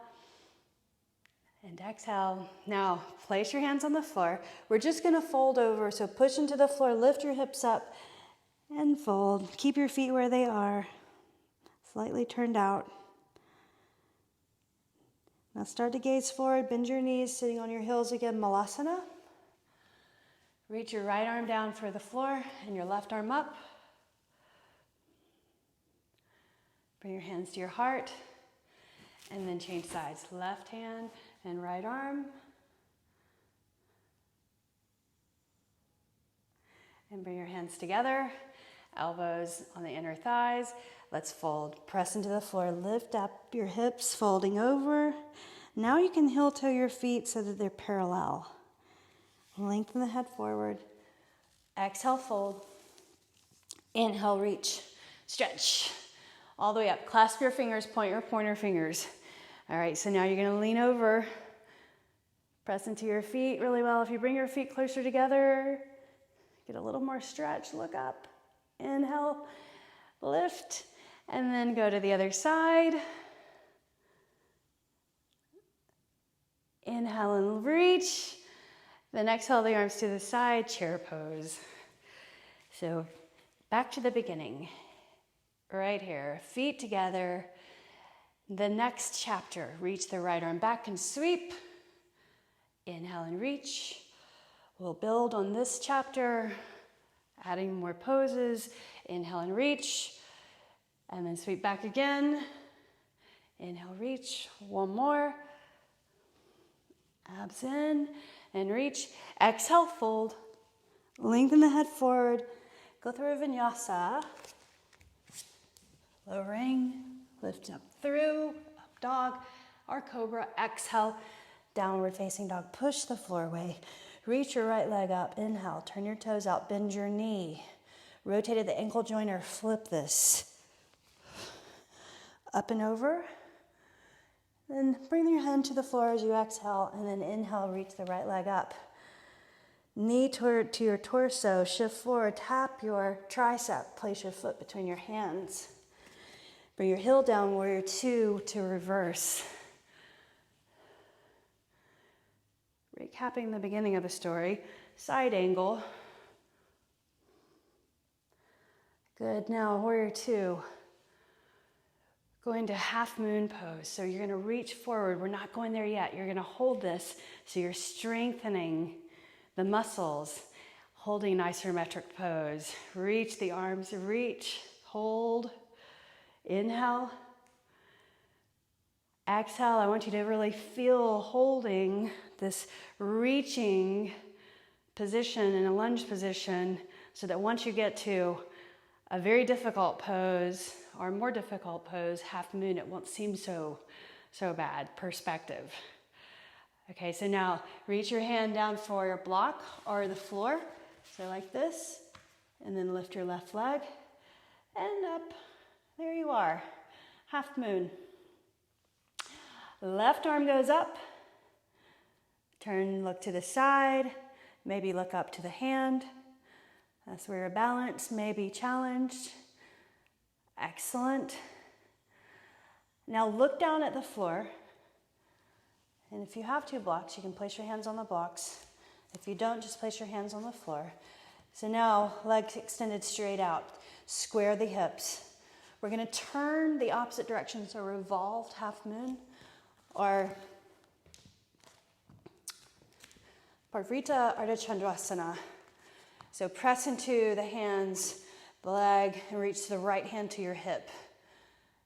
And exhale. Now, place your hands on the floor. We're just going to fold over. So push into the floor, lift your hips up, and fold. Keep your feet where they are, slightly turned out. Now start to gaze forward. Bend your knees, sitting on your heels again, Malasana. Reach your right arm down for the floor and your left arm up. Bring your hands to your heart. And then change sides. Left hand and right arm. And bring your hands together. Elbows on the inner thighs. Let's fold. Press into the floor. Lift up your hips, folding over. Now you can heel toe your feet so that they're parallel. Lengthen the head forward. Exhale, fold. Inhale, reach. Stretch. All the way up. Clasp your fingers, point your pointer fingers. All right, so now you're going to lean over. Press into your feet really well. If you bring your feet closer together, get a little more stretch. Look up. Inhale, lift, and then go to the other side. Inhale and reach. Then exhale the arms to the side, chair pose. So back to the beginning. Right here, feet together. The next chapter, reach the right arm back and sweep. Inhale and reach. We'll build on this chapter, adding more poses. Inhale and reach. And then sweep back again. Inhale, reach. One more. Abs in and reach. Exhale, fold. Lengthen the head forward. Go through a vinyasa. Lowering, lift up through, up dog, or cobra. Exhale, downward facing dog. Push the floor away. Reach your right leg up. Inhale, turn your toes out, bend your knee. Rotate at the ankle joint or flip this. Up and over. Then bring your hand to the floor as you exhale, and then inhale, reach the right leg up. Knee to your torso, shift forward, tap your tricep, place your foot between your hands. Bring your heel down, warrior two to reverse. Recapping the beginning of the story, side angle. Good, now warrior two. Going to half moon pose. So you're gonna reach forward. We're not going there yet. You're gonna hold this so you're strengthening the muscles, holding an isometric pose. Reach the arms, reach, hold. Inhale. Exhale, I want you to really feel holding this reaching position, in a lunge position, so that once you get to a very difficult pose or more difficult pose, half moon, it won't seem so bad. Perspective. Okay, so now reach your hand down for your block or the floor. So like this, and then lift your left leg and up. There you are, half moon. Left arm goes up. Turn, look to the side. Maybe look up to the hand. That's where your balance may be challenged. Excellent. Now look down at the floor. And if you have two blocks, you can place your hands on the blocks. If you don't, just place your hands on the floor. So now, legs extended straight out. Square the hips. We're going to turn the opposite direction, so revolved half moon, or Parvrita Ardha Chandrasana. So press into the hands, the leg, and reach the right hand to your hip.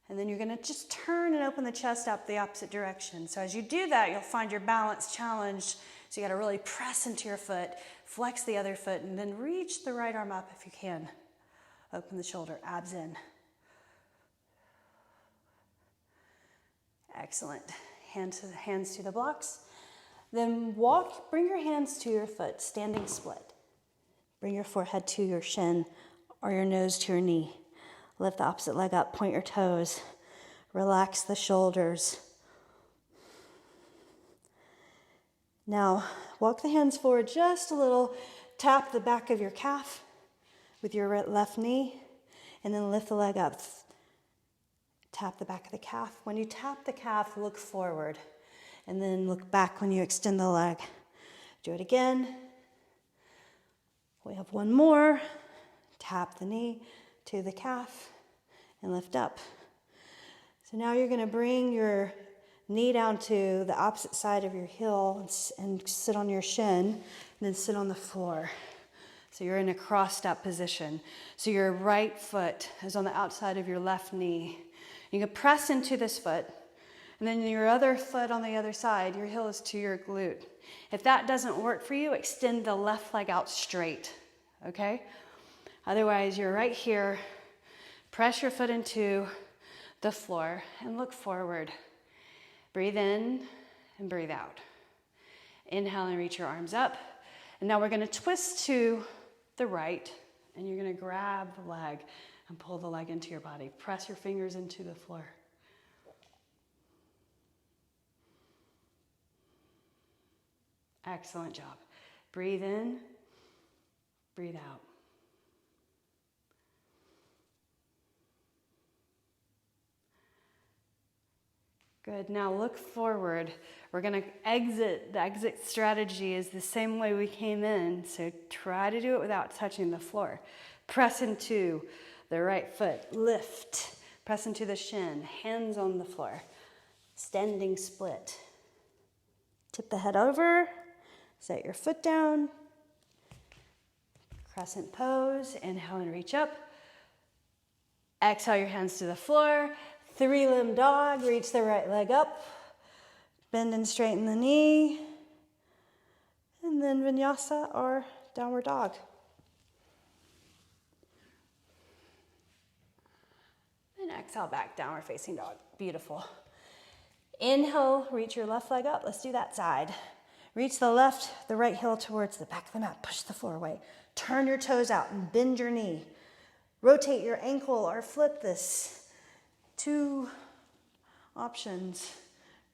And then you're going to just turn and open the chest up the opposite direction. So as you do that, you'll find your balance challenged. So you got to really press into your foot, flex the other foot, and then reach the right arm up if you can. Open the shoulder, abs in. Excellent. Hands to the blocks. Then bring your hands to your foot, standing split. Bring your forehead to your shin or your nose to your knee. Lift the opposite leg up, point your toes. Relax the shoulders. Now, walk the hands forward just a little. Tap the back of your calf with your left knee, and then lift the leg up. Tap the back of the calf. When you tap the calf, look forward, and then look back when you extend the leg. Do it again. We have one more. Tap the knee to the calf and lift up. So now you're going to bring your knee down to the opposite side of your heel and sit on your shin, and then sit on the floor. So you're in a crossed up position. So your right foot is on the outside of your left knee. You can press into this foot, and then your other foot on the other side, your heel is to your glute. If that doesn't work for you, extend the left leg out straight, okay? Otherwise, you're right here. Press your foot into the floor and look forward. Breathe in and breathe out. Inhale and reach your arms up. And now we're going to twist to the right, and you're going to grab the leg and pull the leg into your body. Press your fingers into the floor. Excellent job. Breathe in, breathe out. Good. Now look forward. We're going to exit. The exit strategy is the same way we came in. So try to do it without touching the floor. Press into the right foot. Lift. Press into the shin. Hands on the floor. Standing split. Tip the head over. Set your foot down. Crescent pose. Inhale and reach up. Exhale your hands to the floor. 3-limb dog, reach the right leg up, bend and straighten the knee, and then vinyasa or downward dog. And exhale back, downward facing dog. Beautiful. Inhale, reach your left leg up. Let's do that side. Reach the right heel towards the back of the mat. Push the floor away. Turn your toes out and bend your knee. Rotate your ankle or flip this. 2 options.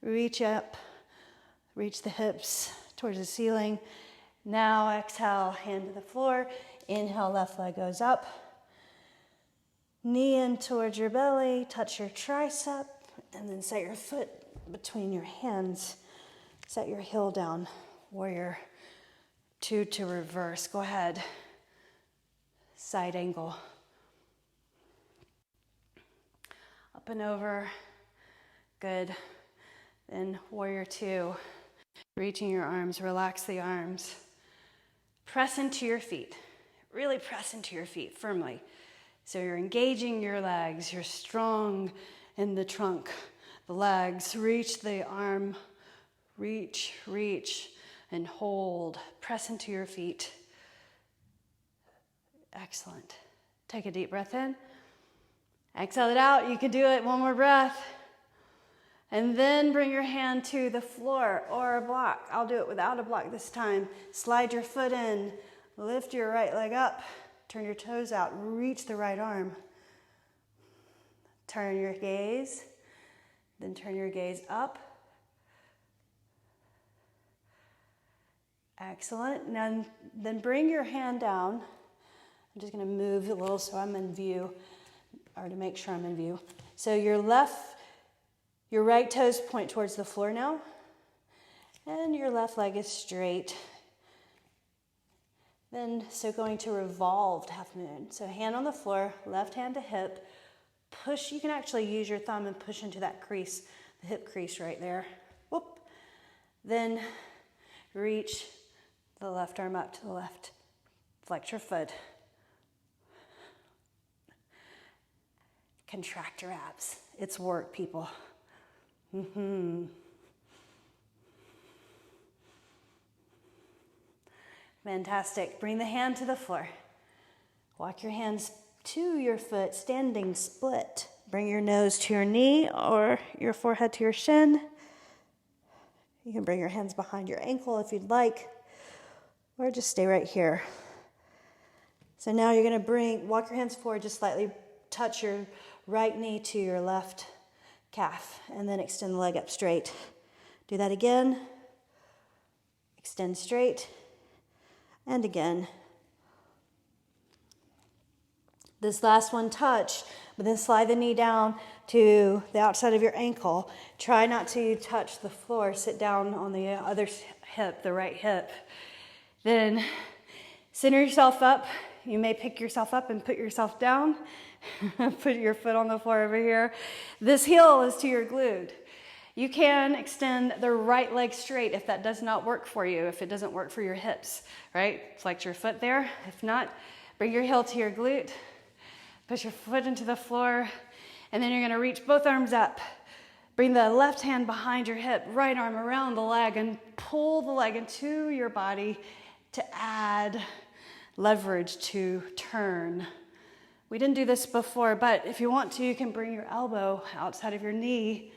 Reach up, reach the hips towards the ceiling. Now exhale, hand to the floor. Inhale, left leg goes up. Knee in towards your belly, touch your tricep, and then set your foot between your hands. Set your heel down. Warrior 2 to reverse. Go ahead. Side angle. Up and over. Good. Then warrior 2. Reaching your arms, relax the arms. Press into your feet. Really press into your feet firmly. So you're engaging your legs. You're strong in the trunk. The legs, reach the arm. Reach. and hold. Press into your feet. Excellent. Take a deep breath in. Exhale it out. You can do it. One more breath. And then bring your hand to the floor or a block. I'll do it without a block this time. Slide your foot in. Lift your right leg up. Turn your toes out. Reach the right arm. Turn your gaze. Then turn your gaze up. Excellent. Now, then bring your hand down. I'm just going to move a little so I'm in view, or to make sure I'm in view. So your right toes point towards the floor now, and your left leg is straight. Then, so going to revolved half moon. So hand on the floor, left hand to hip. Push, you can actually use your thumb and push into that crease, the hip crease right there. Whoop. Then reach the left arm up to the left. Flex your foot. Contract your abs. It's work, people. Fantastic. Bring the hand to the floor. Walk your hands to your foot, standing split. Bring your nose to your knee or your forehead to your shin. You can bring your hands behind your ankle if you'd like, or just stay right here. So now you're going to walk your hands forward, just slightly touch your right knee to your left calf, and then extend the leg up straight. Do that again. Extend straight, and again. This last one, touch, but then slide the knee down to the outside of your ankle. Try not to touch the floor. Sit down on the other hip, the right hip. Then center yourself up. You may pick yourself up and put yourself down. Put your foot on the floor over here. This heel is to your glute. You can extend the right leg straight if that does not work for you, if it doesn't work for your hips, right? Flex your foot there. If not, bring your heel to your glute. Push your foot into the floor, and then you're going to reach both arms up. Bring the left hand behind your hip, right arm around the leg, and pull the leg into your body to add leverage to turn. We didn't do this before, but if you want to, you can bring your elbow outside of your knee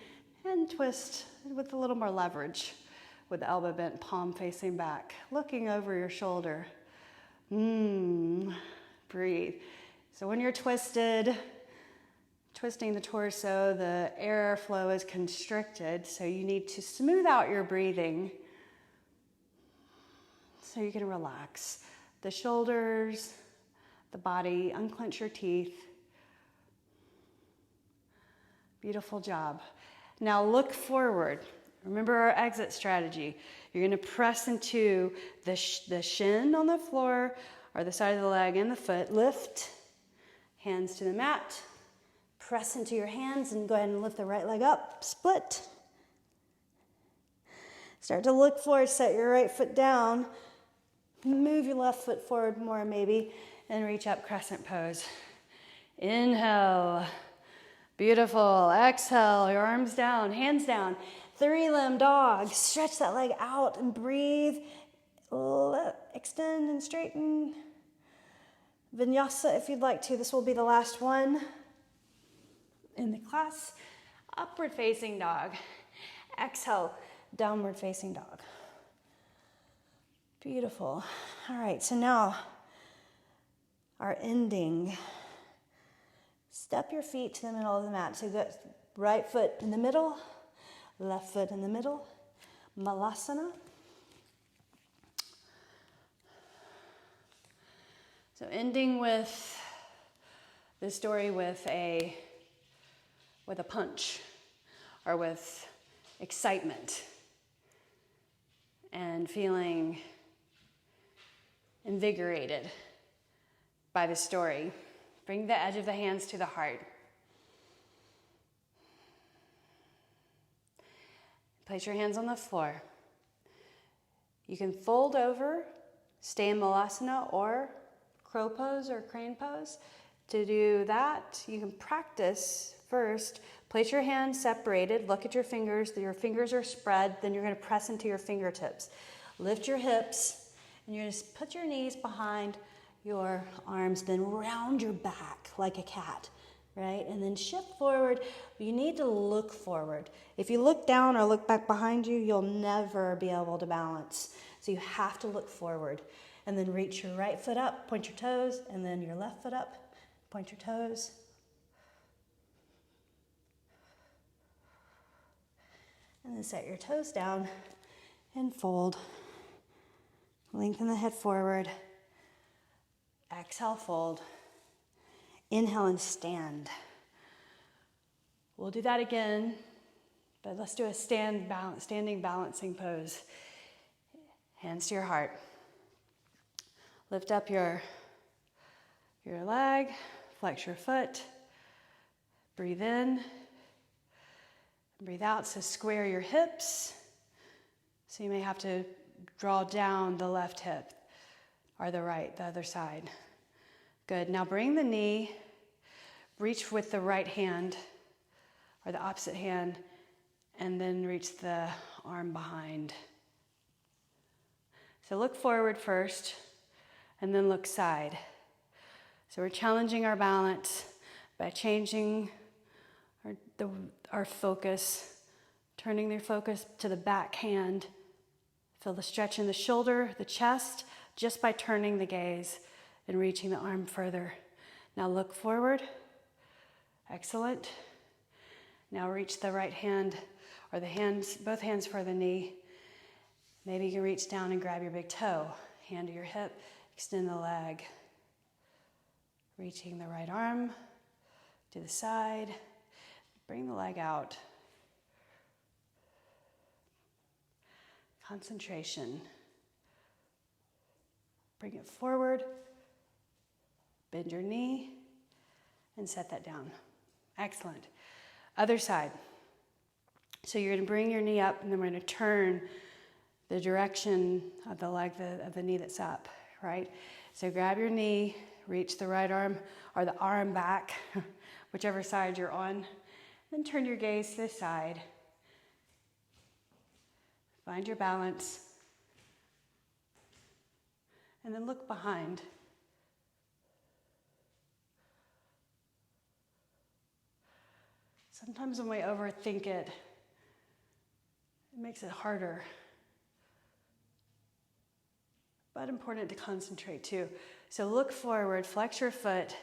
and twist with a little more leverage with the elbow bent, palm facing back, looking over your shoulder. Breathe. So when you're twisting the torso, the airflow is constricted, so you need to smooth out your breathing so you can relax the shoulders, the body, unclench your teeth. Beautiful job. Now look forward. Remember our exit strategy. You're going to press into the shin on the floor or the side of the leg and the foot. Lift, hands to the mat. Press into your hands and go ahead and lift the right leg up. Split. Start to look forward. Set your right foot down. Move your left foot forward more maybe. And reach up, crescent pose. Inhale. Beautiful. Exhale, your arms down, hands down. 3-limb dog. Stretch that leg out and breathe. Extend and straighten. Vinyasa if you'd like to. This will be the last one in the class. Upward facing dog. Exhale, downward facing dog. Beautiful. All right, so now our ending. Step your feet to the middle of the mat. So go right foot in the middle, left foot in the middle. Malasana. So ending with the story with a punch or with excitement and feeling invigorated by the story. Bring the edge of the hands to the heart. Place your hands on the floor. You can fold over, stay in Malasana or crow pose or crane pose. To do that, you can practice first. Place your hands separated. Look at your fingers. Your fingers are spread. Then you're going to press into your fingertips. Lift your hips, and you're just put your knees behind your arms, then round your back like a cat, right? And then shift forward. You need to look forward. If you look down or look back behind you, you'll never be able to balance. So you have to look forward. And then reach your right foot up, point your toes, and then your left foot up, point your toes. And then set your toes down and fold. Lengthen the head forward. Exhale, fold. Inhale and stand. We'll do that again, but let's do a standing balancing pose. Hands to your heart. Lift up your leg, flex your foot. Breathe in. Breathe out, so square your hips. So you may have to draw down the left hip or the right, the other side. Good. Now bring the knee, reach with the right hand or the opposite hand, and then reach the arm behind. So look forward first, and then look side. So we're challenging our balance by changing our focus, turning their focus to the back hand. Feel the stretch in the shoulder, the chest, just by turning the gaze and reaching the arm further. Now look forward. Excellent. Now reach the right hand or the hands, both hands for the knee. Maybe you can reach down and grab your big toe. Hand to your hip, extend the leg. Reaching the right arm to the side. Bring the leg out. Concentration. Bring it forward. Bend your knee and set that down. Excellent. Other side. So you're going to bring your knee up, and then we're going to turn the direction of the leg, of the knee that's up, right? So grab your knee, reach the right arm or the arm back, whichever side you're on. Then turn your gaze to the side. Find your balance. And then look behind. Sometimes when we overthink it, it makes it harder. But important to concentrate too. So look forward, flex your foot,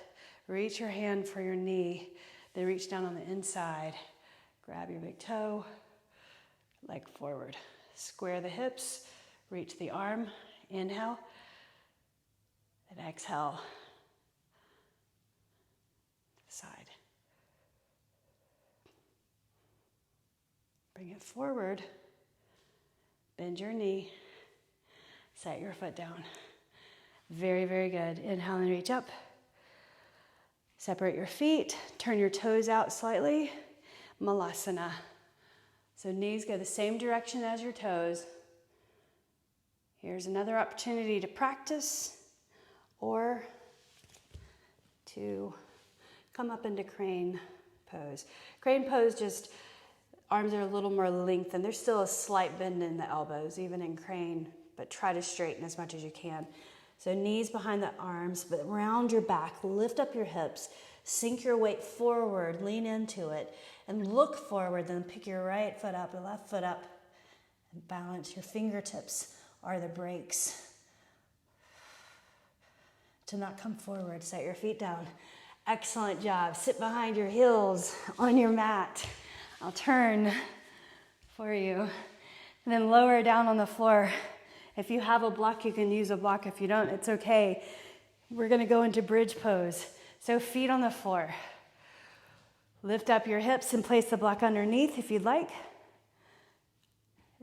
reach your hand for your knee, then reach down on the inside. Grab your big toe, leg forward. Square the hips, reach the arm, inhale, and exhale. Side. Bring it forward, bend your knee, set your foot down. Very, very good. Inhale and reach up. Separate your feet, turn your toes out slightly. Malasana. So knees go the same direction as your toes. Here's another opportunity to practice or to come up into crane pose. Crane pose, just arms are a little more lengthened. There's still a slight bend in the elbows, even in crane, but try to straighten as much as you can. So knees behind the arms, but round your back, lift up your hips, sink your weight forward, lean into it, and look forward, then pick your right foot up, your left foot up, and balance. Your fingertips are the brakes. To not come forward, set your feet down. Excellent job. Sit behind your heels on your mat. I'll turn for you. And then lower down on the floor. If you have a block, you can use a block. If you don't, it's okay. We're going to go into bridge pose. So feet on the floor. Lift up your hips and place the block underneath if you'd like.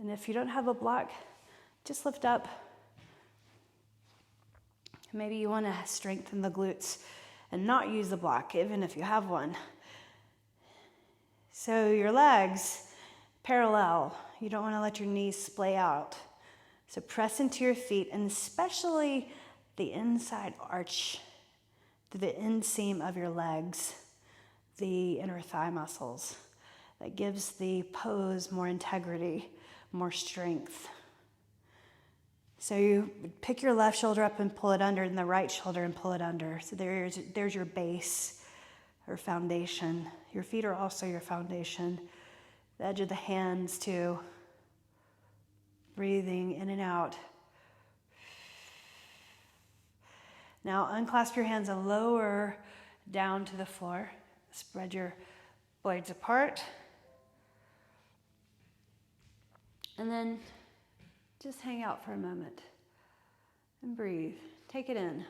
And if you don't have a block, just lift up. Maybe you want to strengthen the glutes and not use the block, even if you have one. So your legs parallel. You don't want to let your knees splay out. So press into your feet, and especially the inside arch, the inseam of your legs, the inner thigh muscles. That gives the pose more integrity, more strength. So you pick your left shoulder up and pull it under, and the right shoulder and pull it under. So there's your base or foundation. Your feet are also your foundation. The edge of the hands too. Breathing in and out. Now unclasp your hands and lower down to the floor. Spread your blades apart. And then just hang out for a moment and breathe. Take it in.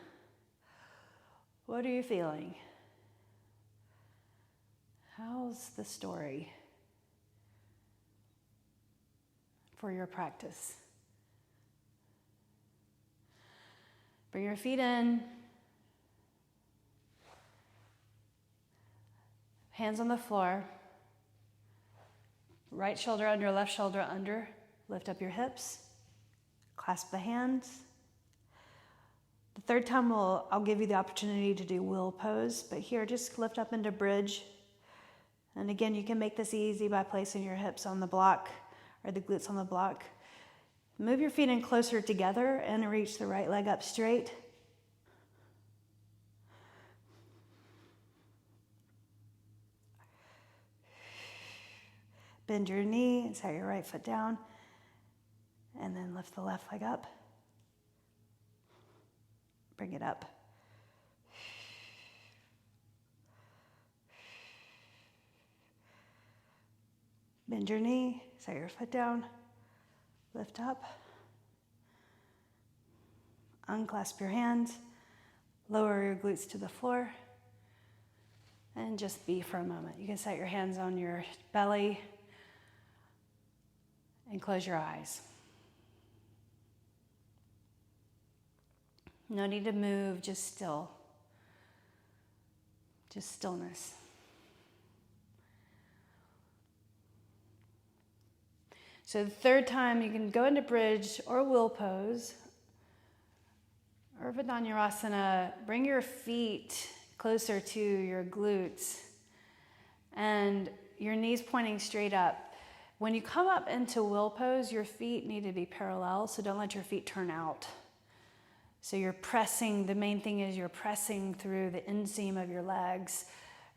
What are you feeling? How's the story for your practice? Bring your feet in. Hands on the floor. Right shoulder under, left shoulder under. Lift up your hips. Clasp the hands. The third time I'll give you the opportunity to do will pose, but here just lift up into bridge. And again, you can make this easy by placing your hips on the block or the glutes on the block. Move your feet in closer together and reach the right leg up straight. Bend your knee and set your right foot down. And then lift the left leg up. Bring it up. Bend your knee, set your foot down, lift up. Unclasp your hands, lower your glutes to the floor, and just be for a moment. You can set your hands on your belly and close your eyes. No need to move, just still. Just stillness. So the third time, you can go into bridge or will pose or Urdhvanurasana. Bring your feet closer to your glutes and your knees pointing straight up. When you come up into will pose, your feet need to be parallel, so don't let your feet turn out. So you're pressing, the main thing is you're pressing through the inseam of your legs,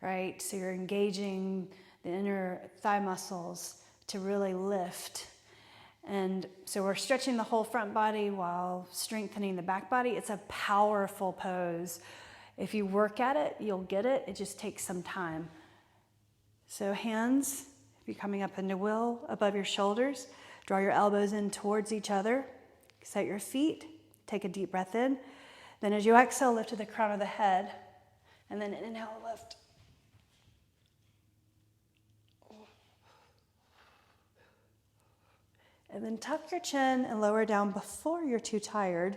right? So you're engaging the inner thigh muscles to really lift. And so we're stretching the whole front body while strengthening the back body. It's a powerful pose. If you work at it, you'll get it. It just takes some time. So hands, if you're coming up into will, above your shoulders, draw your elbows in towards each other. Set your feet. Take a deep breath in. Then as you exhale, lift to the crown of the head. And then inhale, lift. And then tuck your chin and lower down before you're too tired.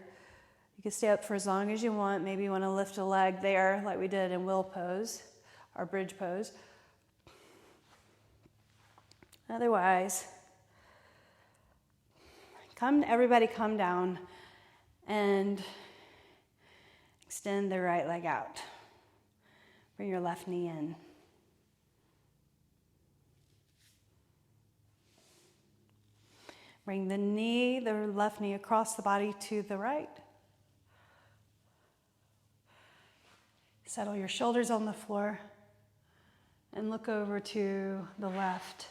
You can stay up for as long as you want. Maybe you want to lift a leg there like we did in will pose, or bridge pose. Otherwise, everybody come down and extend the right leg out. Bring your left knee in. Bring the left knee across the body to the right. Settle your shoulders on the floor and look over to the left.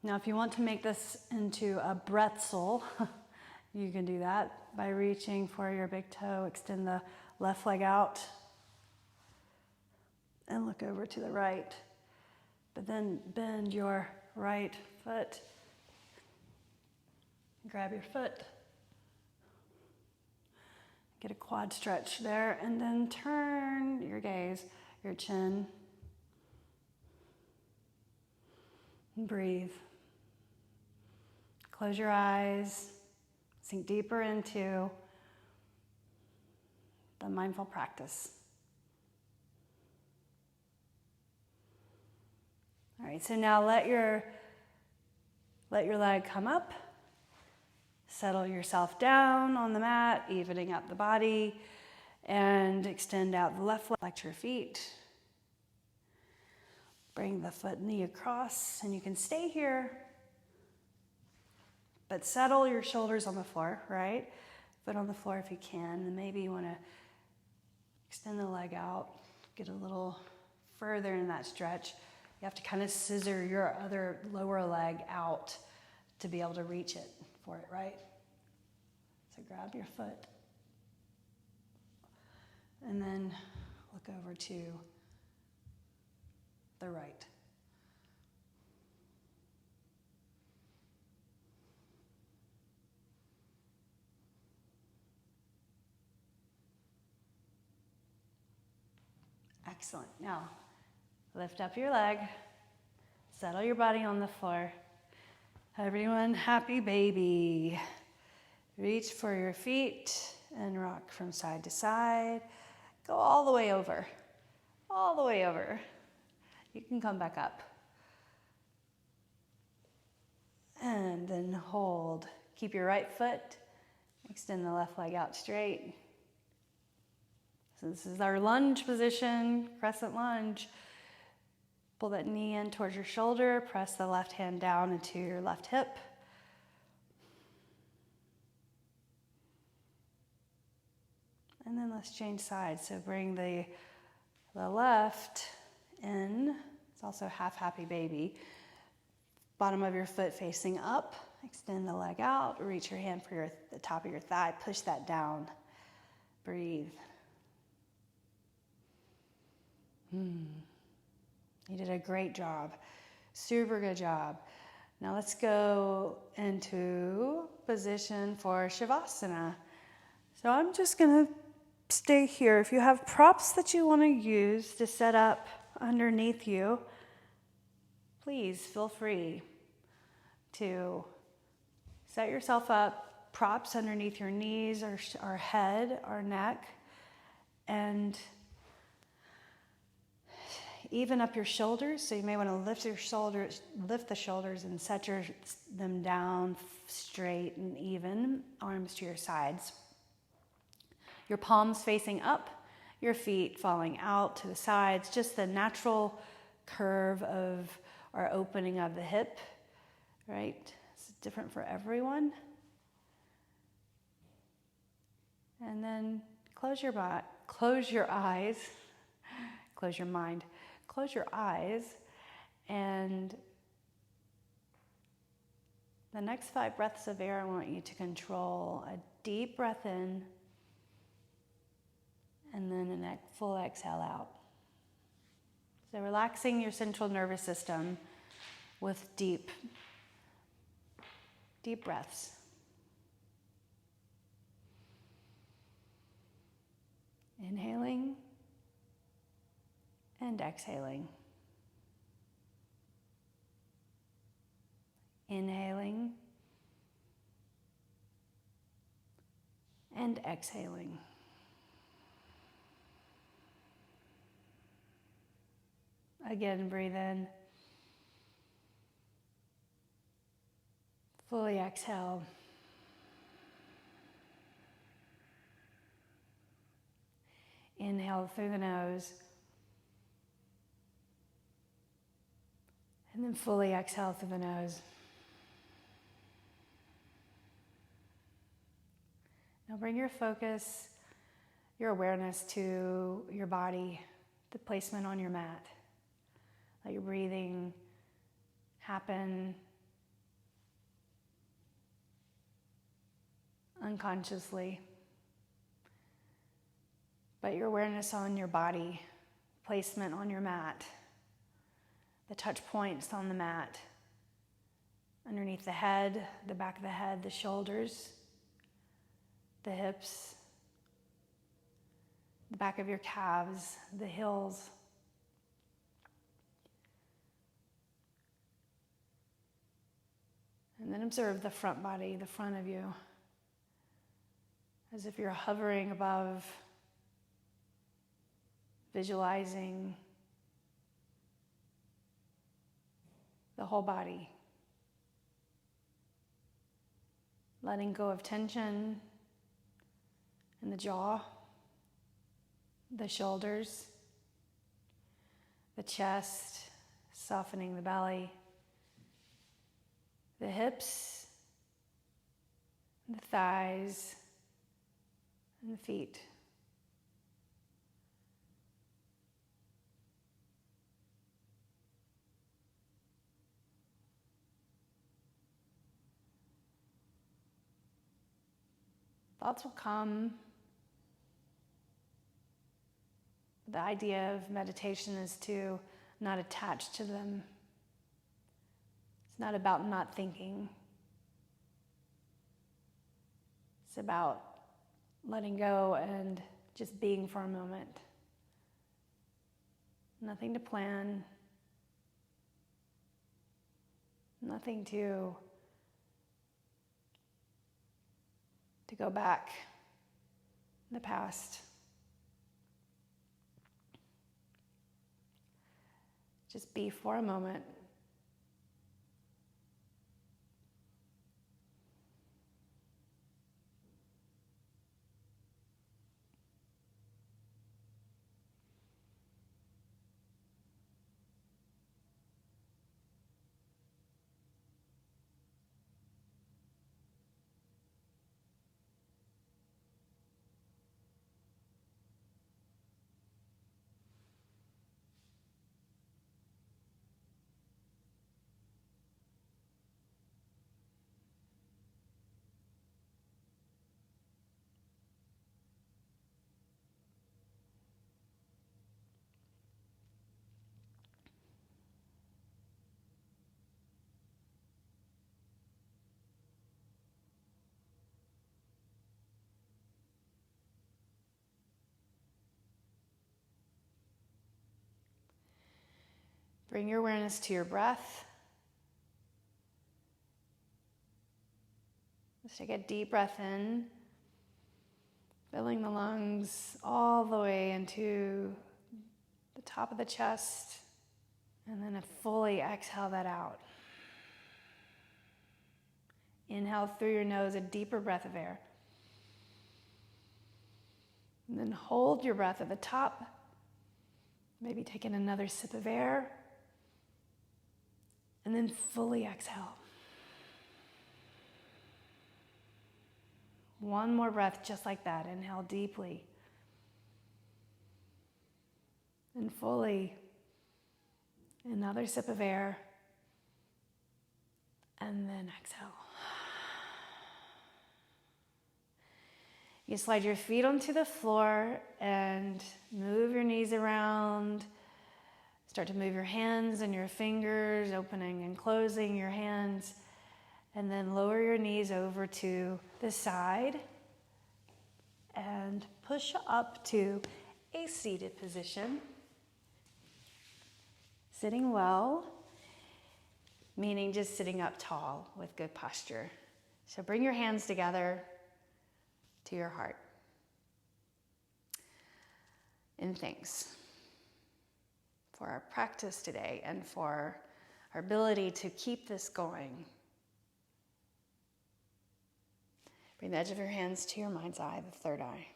Now, if you want to make this into a bretzel, you can do that by reaching for your big toe, extend the left leg out, and look over to the right. But then bend your right foot. Grab your foot. Get a quad stretch there, and then turn your gaze, your chin. And breathe. Close your eyes. Sink deeper into the mindful practice. All right, so now let your leg come up. Settle yourself down on the mat, evening up the body, and extend out the left leg. Flex your feet. Bring the foot knee across, and you can stay here But settle your shoulders on the floor, right? Foot on the floor if you can. And maybe you want to extend the leg out, get a little further in that stretch. You have to kind of scissor your other lower leg out to be able to reach it for it, right? So grab your foot. And then look over to the right. Excellent. Now, lift up your leg, settle your body on the floor. Everyone, happy baby. Reach for your feet and rock from side to side. Go all the way over, all the way over. You can come back up. And then hold. Keep your right foot, extend the left leg out straight. So this is our lunge position, crescent lunge. Pull that knee in towards your shoulder, press the left hand down into your left hip. And then let's change sides. So bring the left in. It's also half happy baby. Bottom of your foot facing up. Extend the leg out. Reach your hand for the top of your thigh. Push that down. Breathe. You did a great job. Super good job. Now let's go into position for Shavasana. So I'm just going to stay here. If you have props that you want to use to set up underneath you, please feel free to set yourself up, props underneath your knees or head or neck, and even up your shoulders. So you may want to lift the shoulders and set them down straight and even, arms to your sides. Your palms facing up, your feet falling out to the sides, just the natural curve of or opening of the hip, right? It's different for everyone. And then close your eyes, close your mind, close your eyes, and the next 5 breaths of air, I want you to control a deep breath in, and then a full exhale out. So relaxing your central nervous system with deep breaths. Inhaling and exhaling. Inhaling and exhaling. Again, breathe in. Fully exhale. Inhale through the nose. And then fully exhale through the nose. Now bring your focus, your awareness to your body, the placement on your mat. Let your breathing happen unconsciously. But your awareness on your body, placement on your mat, the touch points on the mat, underneath the head, the back of the head, the shoulders, the hips, the back of your calves, the heels. And then observe the front body, the front of you, as if you're hovering above, visualizing the whole body. Letting go of tension in the jaw, the shoulders, the chest, softening the belly, the hips, the thighs, and the feet. Thoughts will come. The idea of meditation is to not attach to them. It's not about not thinking. It's about letting go and just being for a moment. Nothing to plan. Nothing to go back in the past. Just be for a moment. Bring your awareness to your breath. Let's take a deep breath in, filling the lungs all the way into the top of the chest, and then fully exhale that out. Inhale through your nose, a deeper breath of air. And then hold your breath at the top. Maybe taking another sip of air. And then fully exhale. One more breath just like that. Inhale deeply. And fully. Another sip of air. And then exhale. You slide your feet onto the floor and move your knees around. Start to move your hands and your fingers, opening and closing your hands. And then lower your knees over to the side and push up to a seated position. Sitting well, meaning just sitting up tall with good posture. So bring your hands together to your heart. And thanks for our practice today and for our ability to keep this going. Bring the edge of your hands to your mind's eye, the third eye.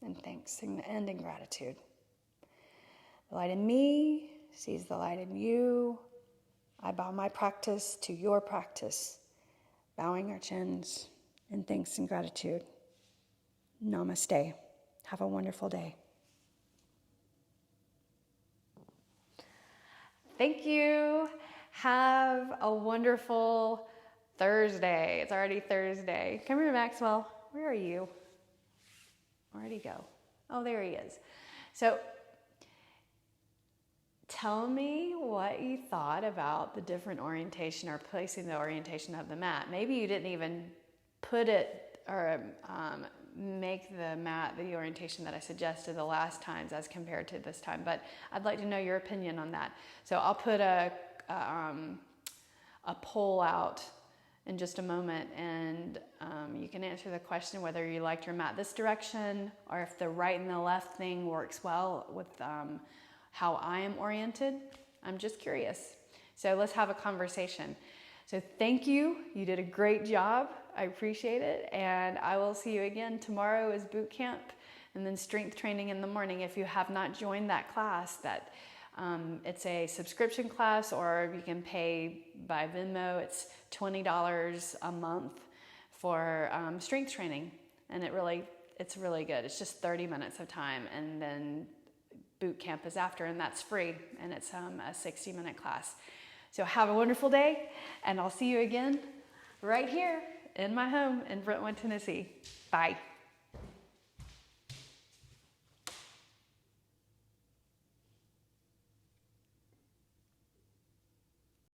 And thanks and in gratitude. The light in me sees the light in you. I bow my practice to your practice, bowing our chins in thanks and gratitude. Namaste. Have a wonderful day. Thank you. Have a wonderful Thursday. It's already Thursday. Come here, Maxwell. Where are you? Where'd he go? Oh, there he is. So tell me what you thought about the different orientation or placing the orientation of the mat. Maybe you didn't even put it or make the mat the orientation that I suggested the last times as compared to this time, but I'd like to know your opinion on that. So I'll put a poll out in just a moment, and you can answer the question whether you liked your mat this direction or if the right and the left thing works well with how I am oriented. I'm just curious. So let's have a conversation. So thank you. You did a great job. I appreciate it. And I will see you again. Tomorrow is boot camp and then strength training in the morning. If you have not joined that class, it's a subscription class, or you can pay by Venmo. It's $20 a month for strength training, and it's really good. It's just 30 minutes of time, and then boot camp is after, and that's free, and it's a 60-minute class. So have a wonderful day, and I'll see you again right here in my home in Brentwood, Tennessee. Bye.